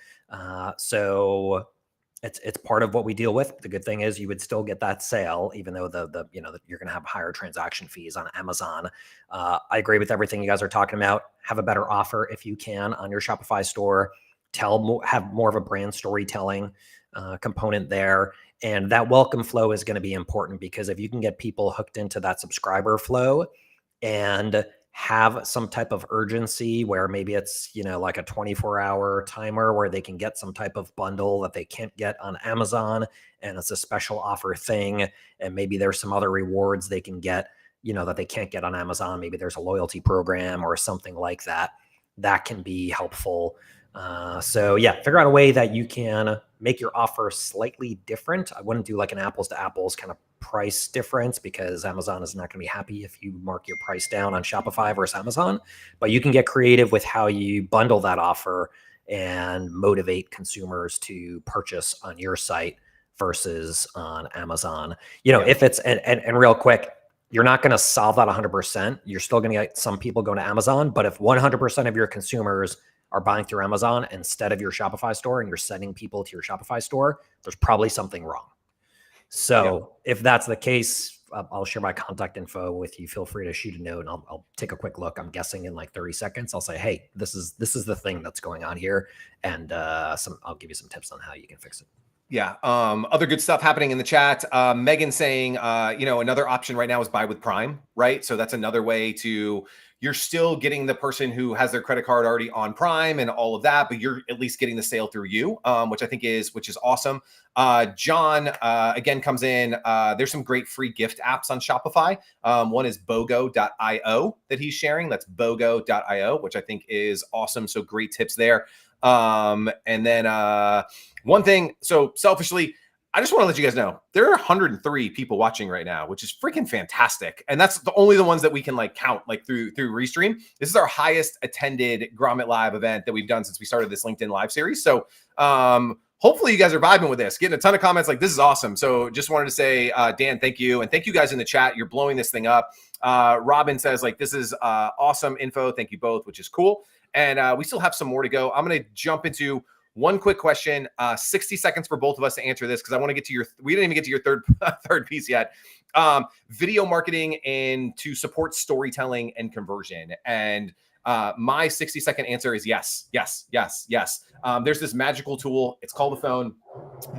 So it's part of what we deal with. The good thing is you would still get that sale, even though you're going to have higher transaction fees on Amazon. I agree with everything you guys are talking about. Have a better offer if you can on your Shopify store. Have more of a brand storytelling component there. And that welcome flow is going to be important, because if you can get people hooked into that subscriber flow and have some type of urgency where maybe it's, like a 24-hour timer where they can get some type of bundle that they can't get on Amazon, and it's a special offer thing. And maybe there's some other rewards they can get, that they can't get on Amazon. Maybe there's a loyalty program or something like that. That can be helpful. So yeah, figure out a way that you can make your offer slightly different. I wouldn't do like an apples to apples kind of price difference, because Amazon is not going to be happy if you mark your price down on Shopify versus Amazon, but you can get creative with how you bundle that offer and motivate consumers to purchase on your site versus on Amazon. If it's, and real quick, you're not going to solve that 100%. You're still going to get some people going to Amazon, but if 100% of your consumers are buying through Amazon instead of your Shopify store, and you're sending people to your Shopify store, there's probably something wrong. So if that's the case, I'll share my contact info with you. Feel free to shoot a note and I'll take a quick look. I'm guessing in like 30 seconds, I'll say, hey, this is the thing that's going on here. And I'll give you some tips on how you can fix it. Yeah. Other good stuff happening in the chat. Megan saying, another option right now is buy with Prime, right? So that's another way to, you're still getting the person who has their credit card already on Prime and all of that, but you're at least getting the sale through you, which I think is awesome. John, again, comes in. There's some great free gift apps on Shopify. One is bogo.io that he's sharing. That's bogo.io, which I think is awesome. So great tips there. And then one thing, so selfishly, I just want to let you guys know there are 103 people watching right now, which is freaking fantastic. And that's only the ones that we can like count like through Restream. This is our highest attended Grommet Live event that we've done since we started this LinkedIn Live series. So hopefully you guys are vibing with this, getting a ton of comments like this is awesome. So just wanted to say, Dan, thank you. And thank you guys in the chat. You're blowing this thing up. Robin says like, this is awesome info. Thank you both, which is cool. And we still have some more to go. I'm going to jump into one quick question, 60 seconds for both of us to answer this because I want to get to we didn't even get to your third piece yet. Video marketing and to support storytelling and conversion. And my 60-second answer is yes, yes, yes, yes. There's this magical tool. It's called the phone.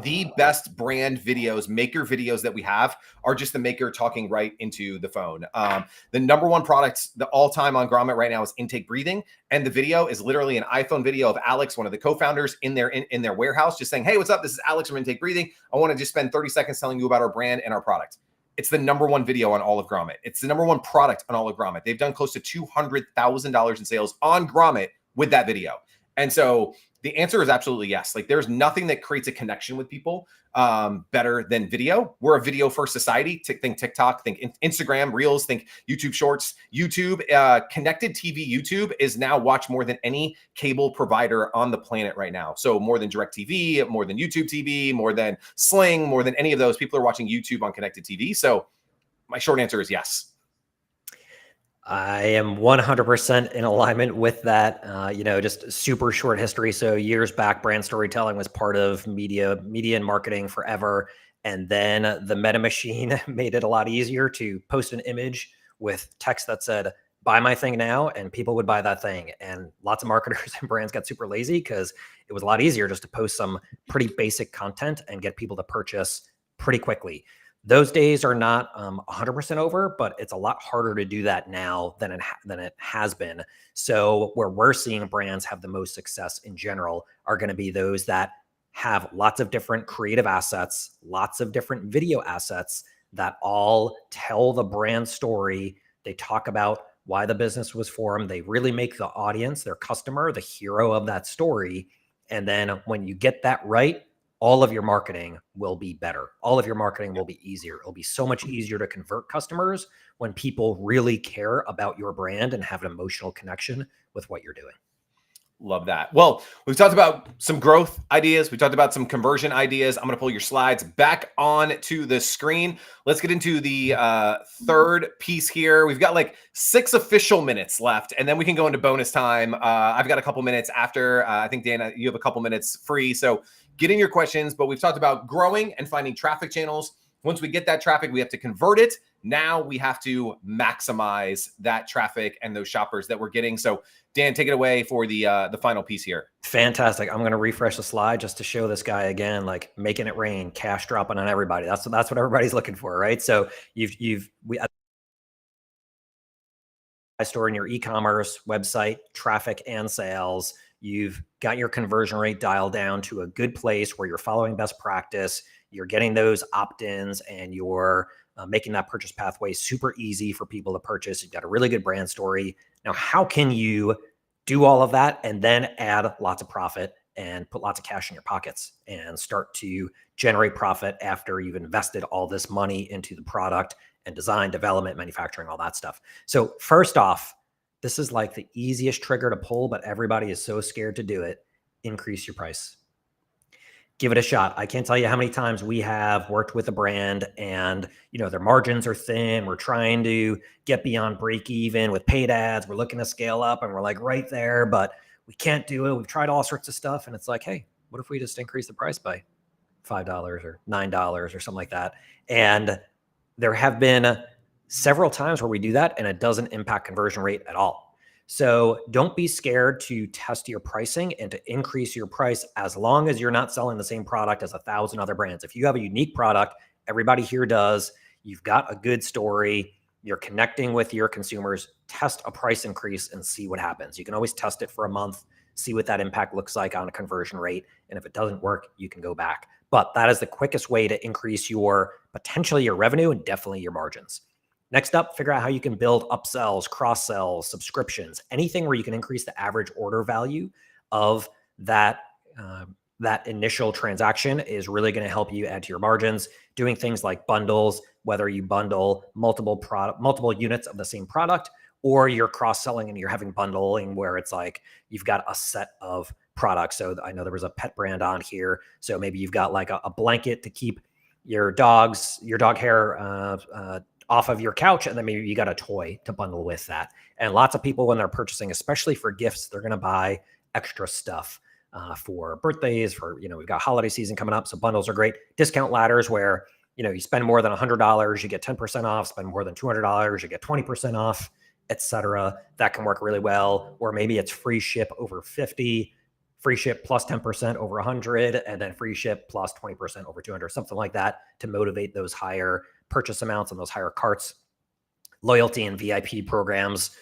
The best brand videos, maker videos that we have are just the maker talking right into the phone. The number one product, the all-time on Grommet right now is Intake Breathing. And the video is literally an iPhone video of Alex, one of the co-founders in their warehouse, just saying, hey, what's up? This is Alex from Intake Breathing. I want to just spend 30 seconds telling you about our brand and our product. It's the number one video on all of Grommet. It's the number one product on all of Grommet. They've done close to $200,000 in sales on Grommet with that video. And so the answer is absolutely yes. Like there's nothing that creates a connection with people better than video. We're a video first society. Think TikTok, think Instagram, Reels, think YouTube Shorts. YouTube, connected TV YouTube is now watched more than any cable provider on the planet right now. So more than DirecTV, more than YouTube TV, more than Sling, more than any of those, people are watching YouTube on connected TV. So my short answer is yes. I am 100% in alignment with that. Just super short history. So years back, brand storytelling was part of media and marketing forever. And then the Meta Machine made it a lot easier to post an image with text that said, buy my thing now, and people would buy that thing. And lots of marketers and brands got super lazy because it was a lot easier just to post some pretty basic content and get people to purchase pretty quickly. Those days are not 100% over, but it's a lot harder to do that now than it has been. So where we're seeing brands have the most success in general are going to be those that have lots of different creative assets, lots of different video assets that all tell the brand story. They talk about why the business was formed. They really make the audience, their customer, the hero of that story. And then when you get that right, all of your marketing will be better. All of your marketing will be easier. It'll be so much easier to convert customers when people really care about your brand and have an emotional connection with what you're doing. Love that. Well, we've talked about some growth ideas. We talked about some conversion ideas. I'm going to pull your slides back on to the screen. Let's get into the third piece here. We've got like 6 official minutes left, and then we can go into bonus time. I've got a couple minutes after. I think, Dana, you have a couple minutes free. So get in your questions, but we've talked about growing and finding traffic channels. Once we get that traffic, we have to convert it. Now we have to maximize that traffic and those shoppers that we're getting. So Dan, take it away for the final piece here. Fantastic. I'm going to refresh the slide just to show this guy again, like making it rain, cash dropping on everybody. That's what everybody's looking for, right? So we store in your e-commerce website, traffic and sales. You've got your conversion rate dialed down to a good place where you're following best practice. You're getting those opt-ins and you're making that purchase pathway super easy for people to purchase. You've got a really good brand story. Now, how can you do all of that and then add lots of profit and put lots of cash in your pockets and start to generate profit after you've invested all this money into the product and design, development, manufacturing, all that stuff? So first off, this is like the easiest trigger to pull, but everybody is so scared to do it. Increase your price. Give it a shot. I can't tell you how many times we have worked with a brand and, their margins are thin. We're trying to get beyond break even with paid ads. We're looking to scale up and we're like right there, but we can't do it. We've tried all sorts of stuff. And it's like, hey, what if we just increase the price by $5 or $9 or something like that? And there have been several times where we do that and it doesn't impact conversion rate at all. So don't be scared to test your pricing and to increase your price as long as you're not selling the same product as 1,000 other brands. If you have a unique product, everybody here does, you've got a good story, you're connecting with your consumers, test a price increase and see what happens. You can always test it for a month, see what that impact looks like on a conversion rate. And if it doesn't work, you can go back. But that is the quickest way to increase potentially your revenue and definitely your margins. Next up, figure out how you can build upsells, cross-sells, subscriptions, anything where you can increase the average order value of that initial transaction is really going to help you add to your margins. Doing things like bundles, whether you bundle multiple units of the same product, or you're cross-selling and you're having bundling where it's like you've got a set of products. So I know there was a pet brand on here. So maybe you've got like a blanket to keep your dog hair off of your couch, and then maybe you got a toy to bundle with that. And lots of people, when they're purchasing, especially for gifts, they're going to buy extra stuff for birthdays, we've got holiday season coming up. So bundles are great. Discount ladders where, you spend more than $100, you get 10% off, spend more than $200, you get 20% off, etc. That can work really well. Or maybe it's free ship over 50, free ship plus 10% over 100, and then free ship plus 20% over 200, something like that to motivate those higher purchase amounts and those higher carts. Loyalty and VIP programs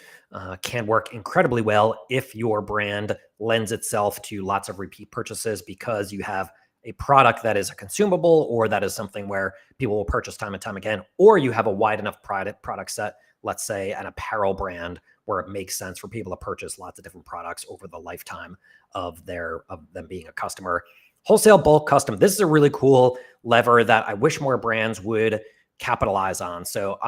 can work incredibly well if your brand lends itself to lots of repeat purchases because you have a product that is a consumable, or that is something where people will purchase time and time again, or you have a wide enough product set, let's say an apparel brand, where it makes sense for people to purchase lots of different products over the lifetime of them being a customer. Wholesale bulk custom. This is a really cool lever that I wish more brands would capitalize on. So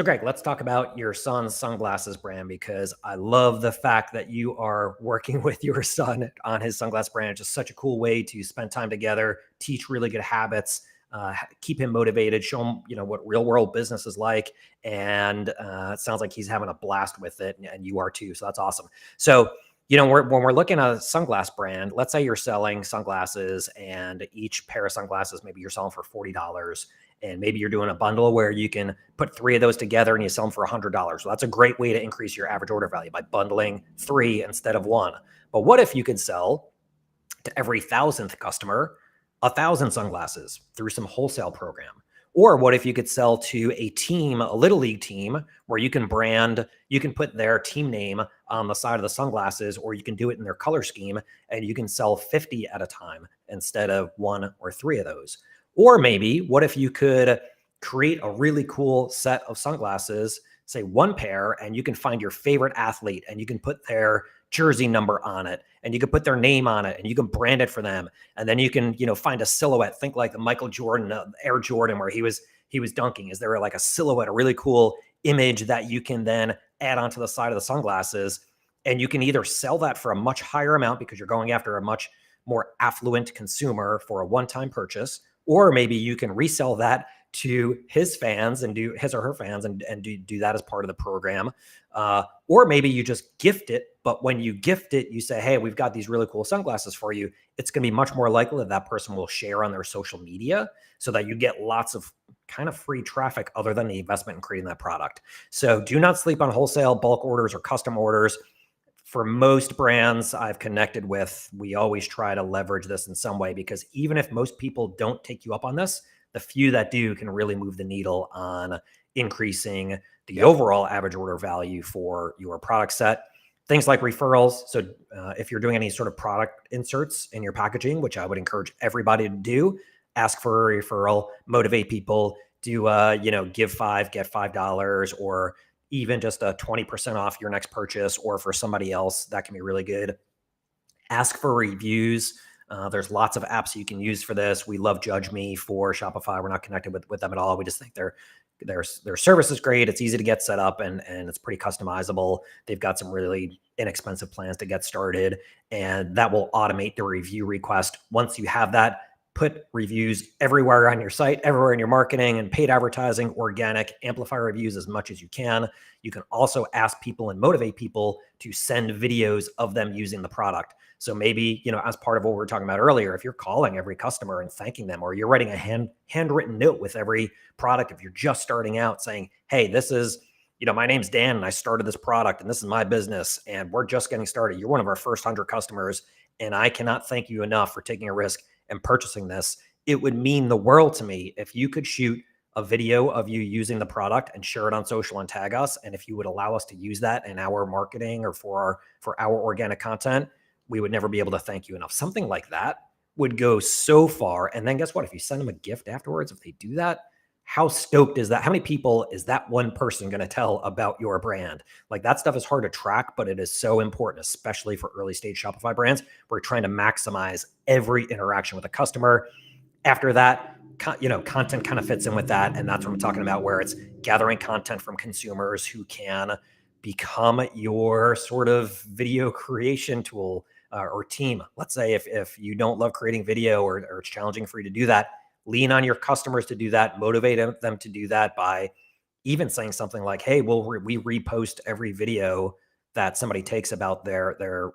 Greg, let's talk about your son's sunglasses brand, because I love the fact that you are working with your son on his sunglass brand. It's just such a cool way to spend time together, teach really good habits, keep him motivated, show him, what real world business is like. And it sounds like he's having a blast with it, and you are too. So that's awesome. So, when we're looking at a sunglass brand, let's say you're selling sunglasses, and each pair of sunglasses, maybe you're selling for $40, and maybe you're doing a bundle where you can put 3 of those together and you sell them for $100. Well, that's a great way to increase your average order value by bundling 3 instead of 1. But what if you could sell to every 1,000th customer 1,000 sunglasses through some wholesale program? Or what if you could sell to a team, a little league team, where you can put their team name on the side of the sunglasses, or you can do it in their color scheme, and you can sell 50 at a time instead of 1 or 3 of those. Or maybe what if you could create a really cool set of sunglasses, say 1 pair, and you can find your favorite athlete and you can put their jersey number on it, and you can put their name on it, and you can brand it for them. And then you can, find a silhouette. Think like the Michael Jordan, Air Jordan, where he was dunking. Is there like a silhouette, a really cool image that you can then add onto the side of the sunglasses? And you can either sell that for a much higher amount because you're going after a much more affluent consumer for a one-time purchase, or maybe you can resell that to his fans and do his or her fans and do that as part of the program. Or maybe you just gift it, but when you gift it, you say, hey, we've got these really cool sunglasses for you. It's going to be much more likely that that person will share on their social media, so that you get lots of kind of free traffic other than the investment in creating that product. So do not sleep on wholesale, bulk orders, or custom orders. For most brands I've connected with, we always try to leverage this in some way, because even if most people don't take you up on this, the few that do can really move the needle on increasing the overall average order value for your product set. Things like referrals. So if you're doing any sort of product inserts in your packaging, which I would encourage everybody to do, ask for a referral, motivate people, do give 5, get $5, or even just a 20% off your next purchase, or for somebody else, that can be really good. Ask for reviews. There's lots of apps you can use for this. We love Judge Me for Shopify. We're not connected with them at all. We just think their service is great. It's easy to get set up, and it's pretty customizable. They've got some really inexpensive plans to get started, and that will automate the review request. Once you have that, put reviews everywhere on your site, everywhere in your marketing and paid advertising, organic, amplify reviews as much as you can. You can also ask people and motivate people to send videos of them using the product. So maybe, as part of what we were talking about earlier, if you're calling every customer and thanking them, or you're writing a handwritten note with every product, if you're just starting out saying, hey, this is, my name's Dan and I started this product and this is my business and we're just getting started. You're one of our first 100 customers and I cannot thank you enough for taking a risk and purchasing this. It would mean the world to me if you could shoot a video of you using the product and share it on social and tag us. And if you would allow us to use that in our marketing or for our organic content, we would never be able to thank you enough. Something like that would go so far. And then guess what? If you send them a gift afterwards, if they do that, how stoked is that? How many people is that one person going to tell about your brand? Like that stuff is hard to track, but it is so important, especially for early stage Shopify brands. We're trying to maximize every interaction with a customer. After that, content kind of fits in with that. And that's what I'm talking about, where it's gathering content from consumers who can become your sort of video creation tool or team. Let's say if you don't love creating video or it's challenging for you to do that, lean on your customers to do that, motivate them to do that by even saying something like, hey, we repost every video that somebody takes about their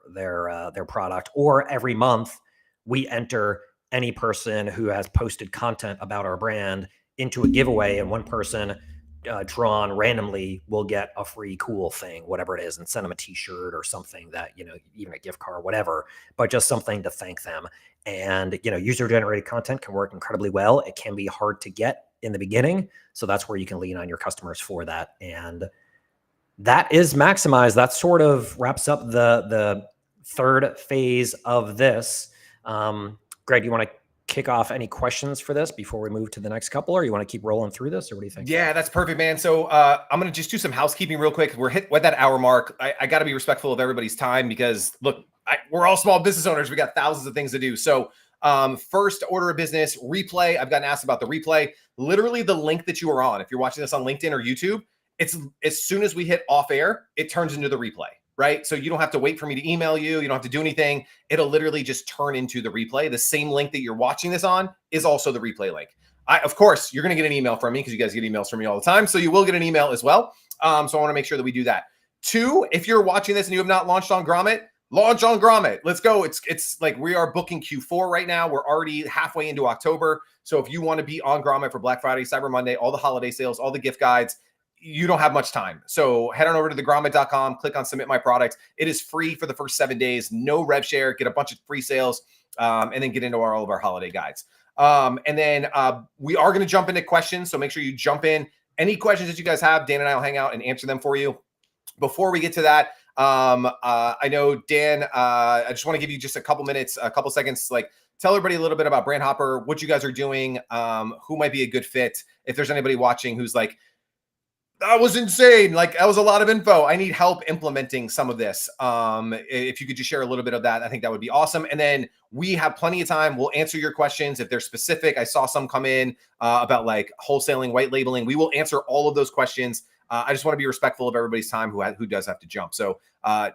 product, or every month we enter any person who has posted content about our brand into a giveaway, and one person drawn randomly will get a free cool thing, whatever it is, and send them a t-shirt or something that, even a gift card, whatever, but just something to thank them. And, user-generated content can work incredibly well. It can be hard to get in the beginning. So that's where you can lean on your customers for that. And that is maximized. That sort of wraps up the third phase of this. Greg, you want to kick off any questions for this before we move to the next couple, or you want to keep rolling through this, or what do you think? Yeah, that's perfect, man. So I'm going to just do some housekeeping real quick. We're hit with that hour mark. I got to be respectful of everybody's time because look, we're all small business owners. We got thousands of things to do. So first order of business, replay. I've gotten asked about the replay. Literally the link that you are on, if you're watching this on LinkedIn or YouTube, it's as soon as we hit off air, it turns into the replay. Right? So you don't have to wait for me to email you. You don't have to do anything. It'll literally just turn into the replay. The same link that you're watching this on is also the replay link. Of course, you're going to get an email from me because you guys get emails from me all the time. So you will get an email as well. So I want to make sure that we do that. 2, if you're watching this and you have not launched on Grommet, launch on Grommet. Let's go. It's like we are booking Q4 right now. We're already halfway into October. So if you want to be on Grommet for Black Friday, Cyber Monday, all the holiday sales, all the gift guides, you don't have much time. So head on over to thegrommet.com, click on submit my product. It is free for the first 7 days, no rev share, get a bunch of free sales, and then get into all of our holiday guides. And then we are going to jump into questions. So make sure you jump in. Any questions that you guys have, Dan and I will hang out and answer them for you. Before we get to that, I know, Dan, I just want to give you just a couple minutes, a couple seconds, like tell everybody a little bit about Brand Hopper, what you guys are doing, who might be a good fit. If there's anybody watching who's like, that was insane. Like that was a lot of info. I need help implementing some of this. If you could just share a little bit of that, I think that would be awesome. And then we have plenty of time. We'll answer your questions if they're specific. I saw some come in about like wholesaling, white labeling. We will answer all of those questions. I just want to be respectful of everybody's time who does have to jump. So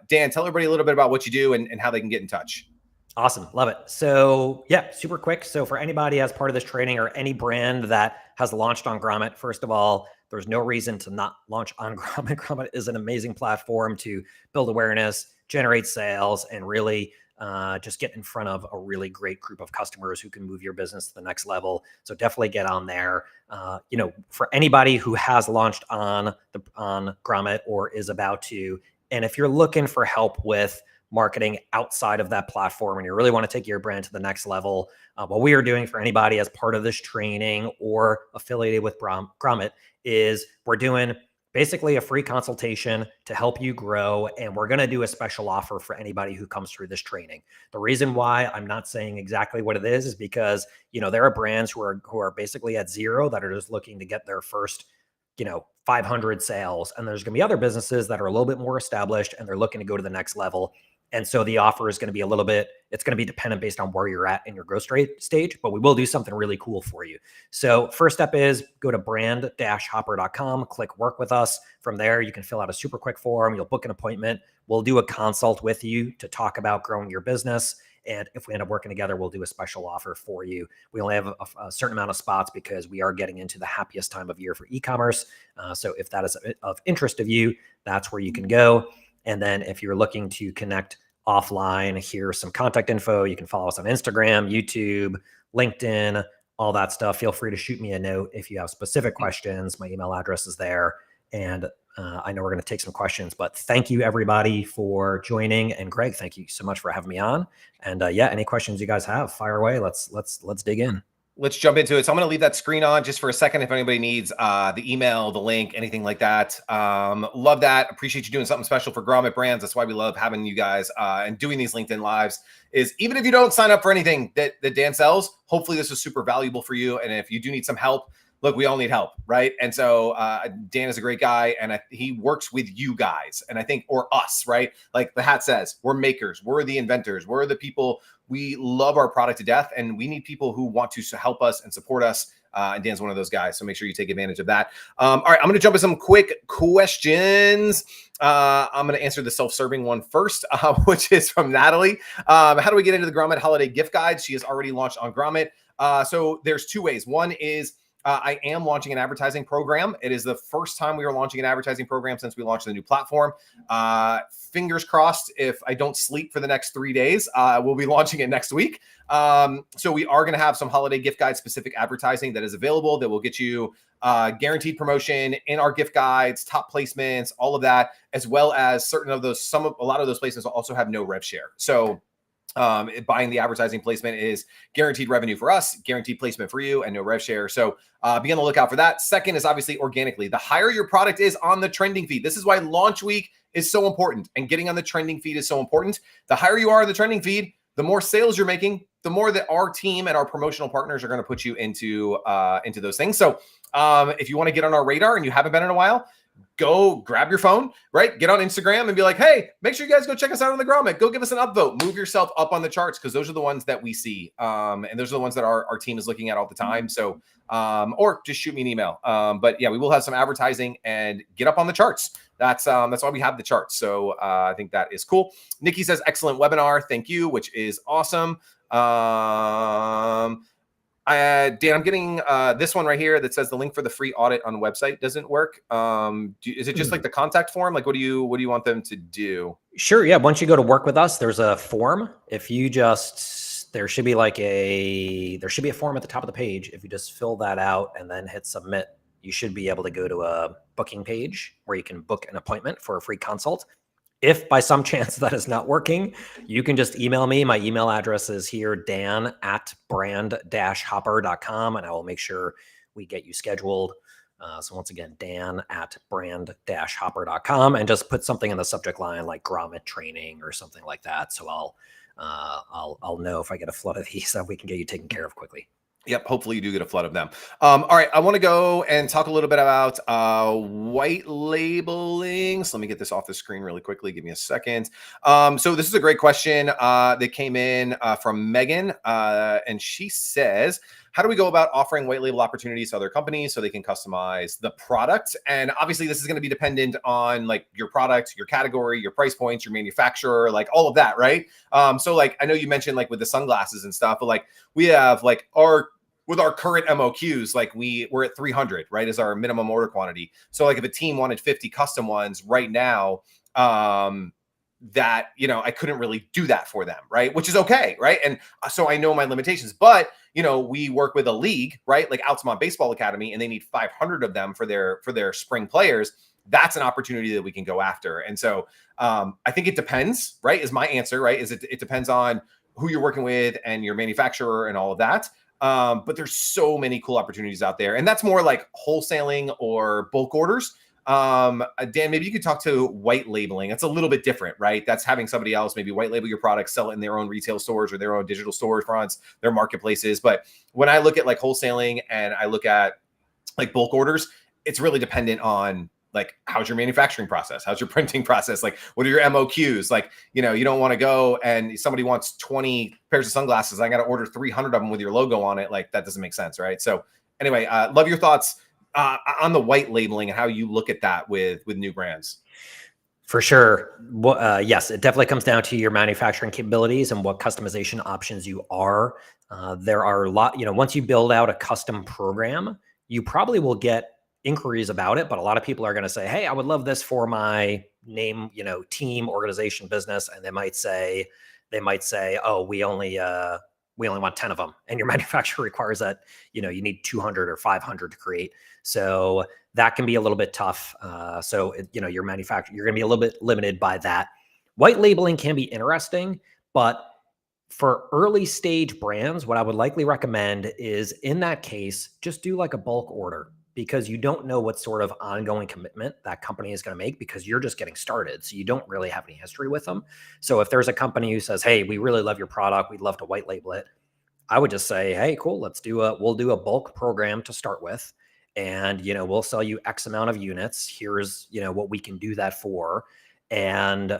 Dan, tell everybody a little bit about what you do and how they can get in touch. Awesome. Love it. So yeah, super quick. So for anybody as part of this training or any brand that has launched on Grommet, first of all, there's no reason to not launch on Grommet. Grommet is an amazing platform to build awareness, generate sales, and really just get in front of a really great group of customers who can move your business to the next level. So definitely get on there. For anybody who has launched on Grommet or is about to, and if you're looking for help with marketing outside of that platform and you really want to take your brand to the next level, what we are doing for anybody as part of this training or affiliated with Grommet is we're doing basically a free consultation to help you grow. And we're going to do a special offer for anybody who comes through this training. The reason why I'm not saying exactly what it is because, there are brands who are basically at zero that are just looking to get their first 500 sales. And there's going to be other businesses that are a little bit more established and they're looking to go to the next level. And so the offer is going to be it's going to be dependent based on where you're at in your growth stage, but we will do something really cool for you. So first step is go to brand-hopper.com, click work with us. From there, you can fill out a super quick form. You'll book an appointment. We'll do a consult with you to talk about growing your business. And if we end up working together, we'll do a special offer for you. We only have a certain amount of spots because we are getting into the happiest time of year for e-commerce. So if that is of interest of you, that's where you can go. And then if you're looking to connect offline, here's some contact info. You can follow us on Instagram, YouTube, LinkedIn, all that stuff. Feel free to shoot me a note if you have specific questions. My email address is there. And I know we're going to take some questions, but thank you everybody for joining. And Greg, thank you so much for having me on. And yeah, any questions you guys have, fire away. Let's dig in. Let's jump into it. So I'm going to leave that screen on just for a second. If anybody needs the email, the link, anything like that. Love that. Appreciate you doing something special for Grommet Brands. That's why we love having you guys and doing these LinkedIn lives is even if you don't sign up for anything that Dan sells, hopefully this is super valuable for you. And if you do need some help, look, we all need help, right? And so Dan is a great guy, and he works with you guys, and I think, or us, right? Like the hat says, we're makers, we're the inventors, we're the people, we love our product to death, and we need people who want to help us and support us. And Dan's one of those guys, so make sure you take advantage of that. All right, I'm going to jump into some quick questions. I'm going to answer the self-serving one first, which is from Natalie. How do we get into the Grommet Holiday Gift Guide? She has already launched on Grommet. So there's two ways. One is I am launching an advertising program. It is the first time we are launching an advertising program since we launched the new platform. Fingers crossed, if I don't sleep for the next 3 days, we'll be launching it next week. So we are going to have some holiday gift guide specific advertising that is available that will get you guaranteed promotion in our gift guides, top placements, all of that, as well as a lot of those placements will also have no rev share. So buying the advertising placement is guaranteed revenue for us, guaranteed placement for you, and no rev share. So be on the lookout for that. Second is obviously organically. The higher your product is on the trending feed. This is why launch week is so important, and getting on the trending feed is so important. The higher you are in the trending feed, the more sales you're making, the more that our team and our promotional partners are going to put you into those things. So if you want to get on our radar and you haven't been in a while, go grab your phone, right? Get on Instagram and be like, hey, make sure you guys go check us out on the Grommet. Go give us an upvote. Move yourself up on the charts because those are the ones that we see. And those are the ones that our team is looking at all the time. So, or just shoot me an email. But yeah, we will have some advertising and get up on the charts. That's why we have the charts. So I think that is cool. Nikki says, excellent webinar. Thank you, which is awesome. Dan, I'm getting this one right here that says the link for the free audit on the website doesn't work. Is it just like the contact form? Like, what do you want them to do? Sure. Yeah. Once you go to work with us, there's a form. If you there should be a form at the top of the page. If you just fill that out and then hit submit, you should be able to go to a booking page where you can book an appointment for a free consult. If by some chance that is not working, you can just email me. My email address is here, dan@brand-hopper.com, and I will make sure we get you scheduled. So once again, dan@brand-hopper.com, and just put something in the subject line like Grommet training or something like that. So I'll know if I get a flood of these that we can get you taken care of quickly. Yep. Hopefully you do get a flood of them. All right. I want to go and talk a little bit about white labeling. So let me get this off the screen really quickly. Give me a second. So this is a great question that came in from Megan. And she says, how do we go about offering white label opportunities to other companies so they can customize the product? And obviously this is going to be dependent on like your product, your category, your price points, your manufacturer, like all of that, right? So like, I know you mentioned like with the sunglasses and stuff, but like we have like with our current MOQs, like we're at 300, right? Is our minimum order quantity. So like if a team wanted 50 custom ones right now, that, I couldn't really do that for them, right? Which is okay, right? And so I know my limitations, but we work with a league, right? Like Altamont Baseball Academy, and they need 500 of them for their spring players. That's an opportunity that we can go after. And so I think it depends, right? Is my answer, right? It depends on who you're working with and your manufacturer and all of that. But there's so many cool opportunities out there, and that's more like wholesaling or bulk orders. Dan, maybe you could talk to white labeling. It's a little bit different, right? That's having somebody else maybe white label your product, sell it in their own retail stores or their own digital storefronts, their marketplaces. But when I look at like wholesaling and I look at like bulk orders, it's really dependent on like, how's your manufacturing process? How's your printing process? Like, what are your MOQs? Like, you don't want to go and somebody wants 20 pairs of sunglasses. I got to order 300 of them with your logo on it. Like, that doesn't make sense, right? So anyway, love your thoughts on the white labeling and how you look at that with new brands. For sure. Yes, it definitely comes down to your manufacturing capabilities and what customization options you are. There are a lot, once you build out a custom program, you probably will get inquiries about it, but a lot of people are going to say, hey, I would love this for my name, team, organization, business. And they might say, oh, we only want 10 of them. And your manufacturer requires that, you need 200 or 500 to create. So that can be a little bit tough. Your manufacturer, you're going to be a little bit limited by that. White labeling can be interesting, but for early stage brands, what I would likely recommend is in that case, just do like a bulk order because you don't know what sort of ongoing commitment that company is going to make because you're just getting started. So you don't really have any history with them. So if there's a company who says, hey, we really love your product, we'd love to white label it, I would just say, hey, cool, we'll do a bulk program to start with. And, we'll sell you X amount of units. Here's, what we can do that for. And,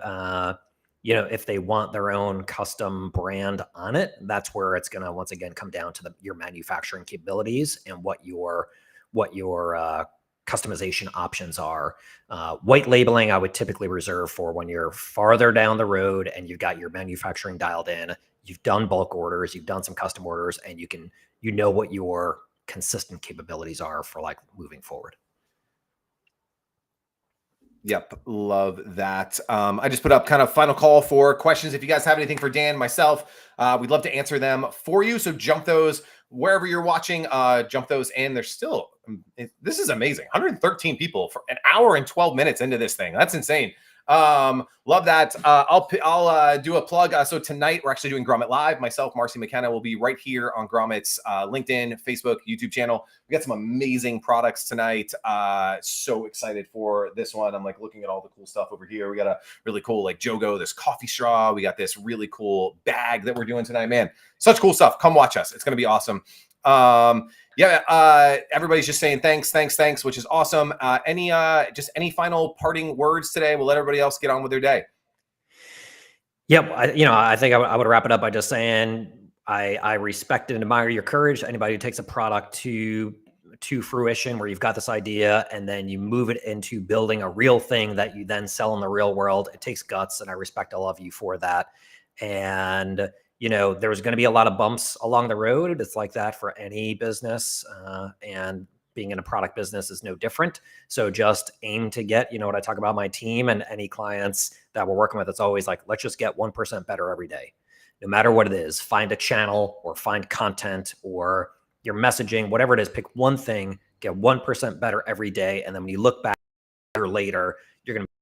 if they want their own custom brand on it, that's where it's going to, once again, come down to your manufacturing capabilities and what your customization options are. White labeling, I would typically reserve for when you're farther down the road and you've got your manufacturing dialed in. You've done bulk orders, you've done some custom orders, and you know what your consistent capabilities are for like moving forward. Yep. Love that. I just put up kind of final call for questions. If you guys have anything for Dan, myself, we'd love to answer them for you. So jump those wherever you're watching, jump those in. There's still, this is amazing. 113 people for an hour and 12 minutes into this thing. That's insane. Love that. I'll do a plug. So tonight we're actually doing Grommet Live. Myself, Marcy McKenna will be right here on Grommet's LinkedIn, Facebook, YouTube channel. We got some amazing products tonight. So excited for this one. I'm like looking at all the cool stuff over here. We got a really cool like Jogo, this coffee straw. We got this really cool bag that we're doing tonight, man. Such cool stuff. Come watch us. It's going to be awesome. Everybody's just saying thanks, which is awesome. Any final parting words today? We'll let everybody else get on with their day. Yep. I think I would wrap it up by just saying I respect and admire your courage. Anybody who takes a product to fruition where you've got this idea and then you move it into building a real thing that you then sell in the real world, it takes guts, and I respect all of you for that. And there's going to be a lot of bumps along the road. It's like that for any business, and being in a product business is no different. So just aim to get, what I talk about my team and any clients that we're working with, it's always like, let's just get 1% better every day. No matter what it is, find a channel or find content or your messaging, whatever it is, pick one thing, get 1% better every day. And then when you look back later, you're going to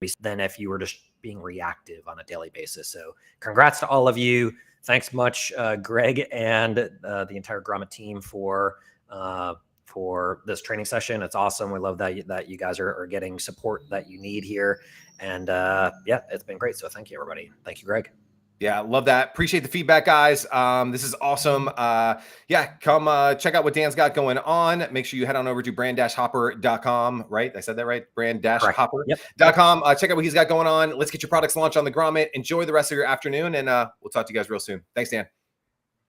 be than if you were just being reactive on a daily basis. So congrats to all of you. Thanks much, Greg and the entire Grommet team for this training session. It's awesome. We love that you guys are getting support that you need here. And it's been great. So thank you, everybody. Thank you, Greg. Yeah, love that. Appreciate the feedback, guys. This is awesome. Come check out what Dan's got going on. Make sure you head on over to brand-hopper.com, right? I said that right? brand-hopper.com. Check out what he's got going on. Let's get your products launched on the Grommet. Enjoy the rest of your afternoon, and we'll talk to you guys real soon. Thanks, Dan.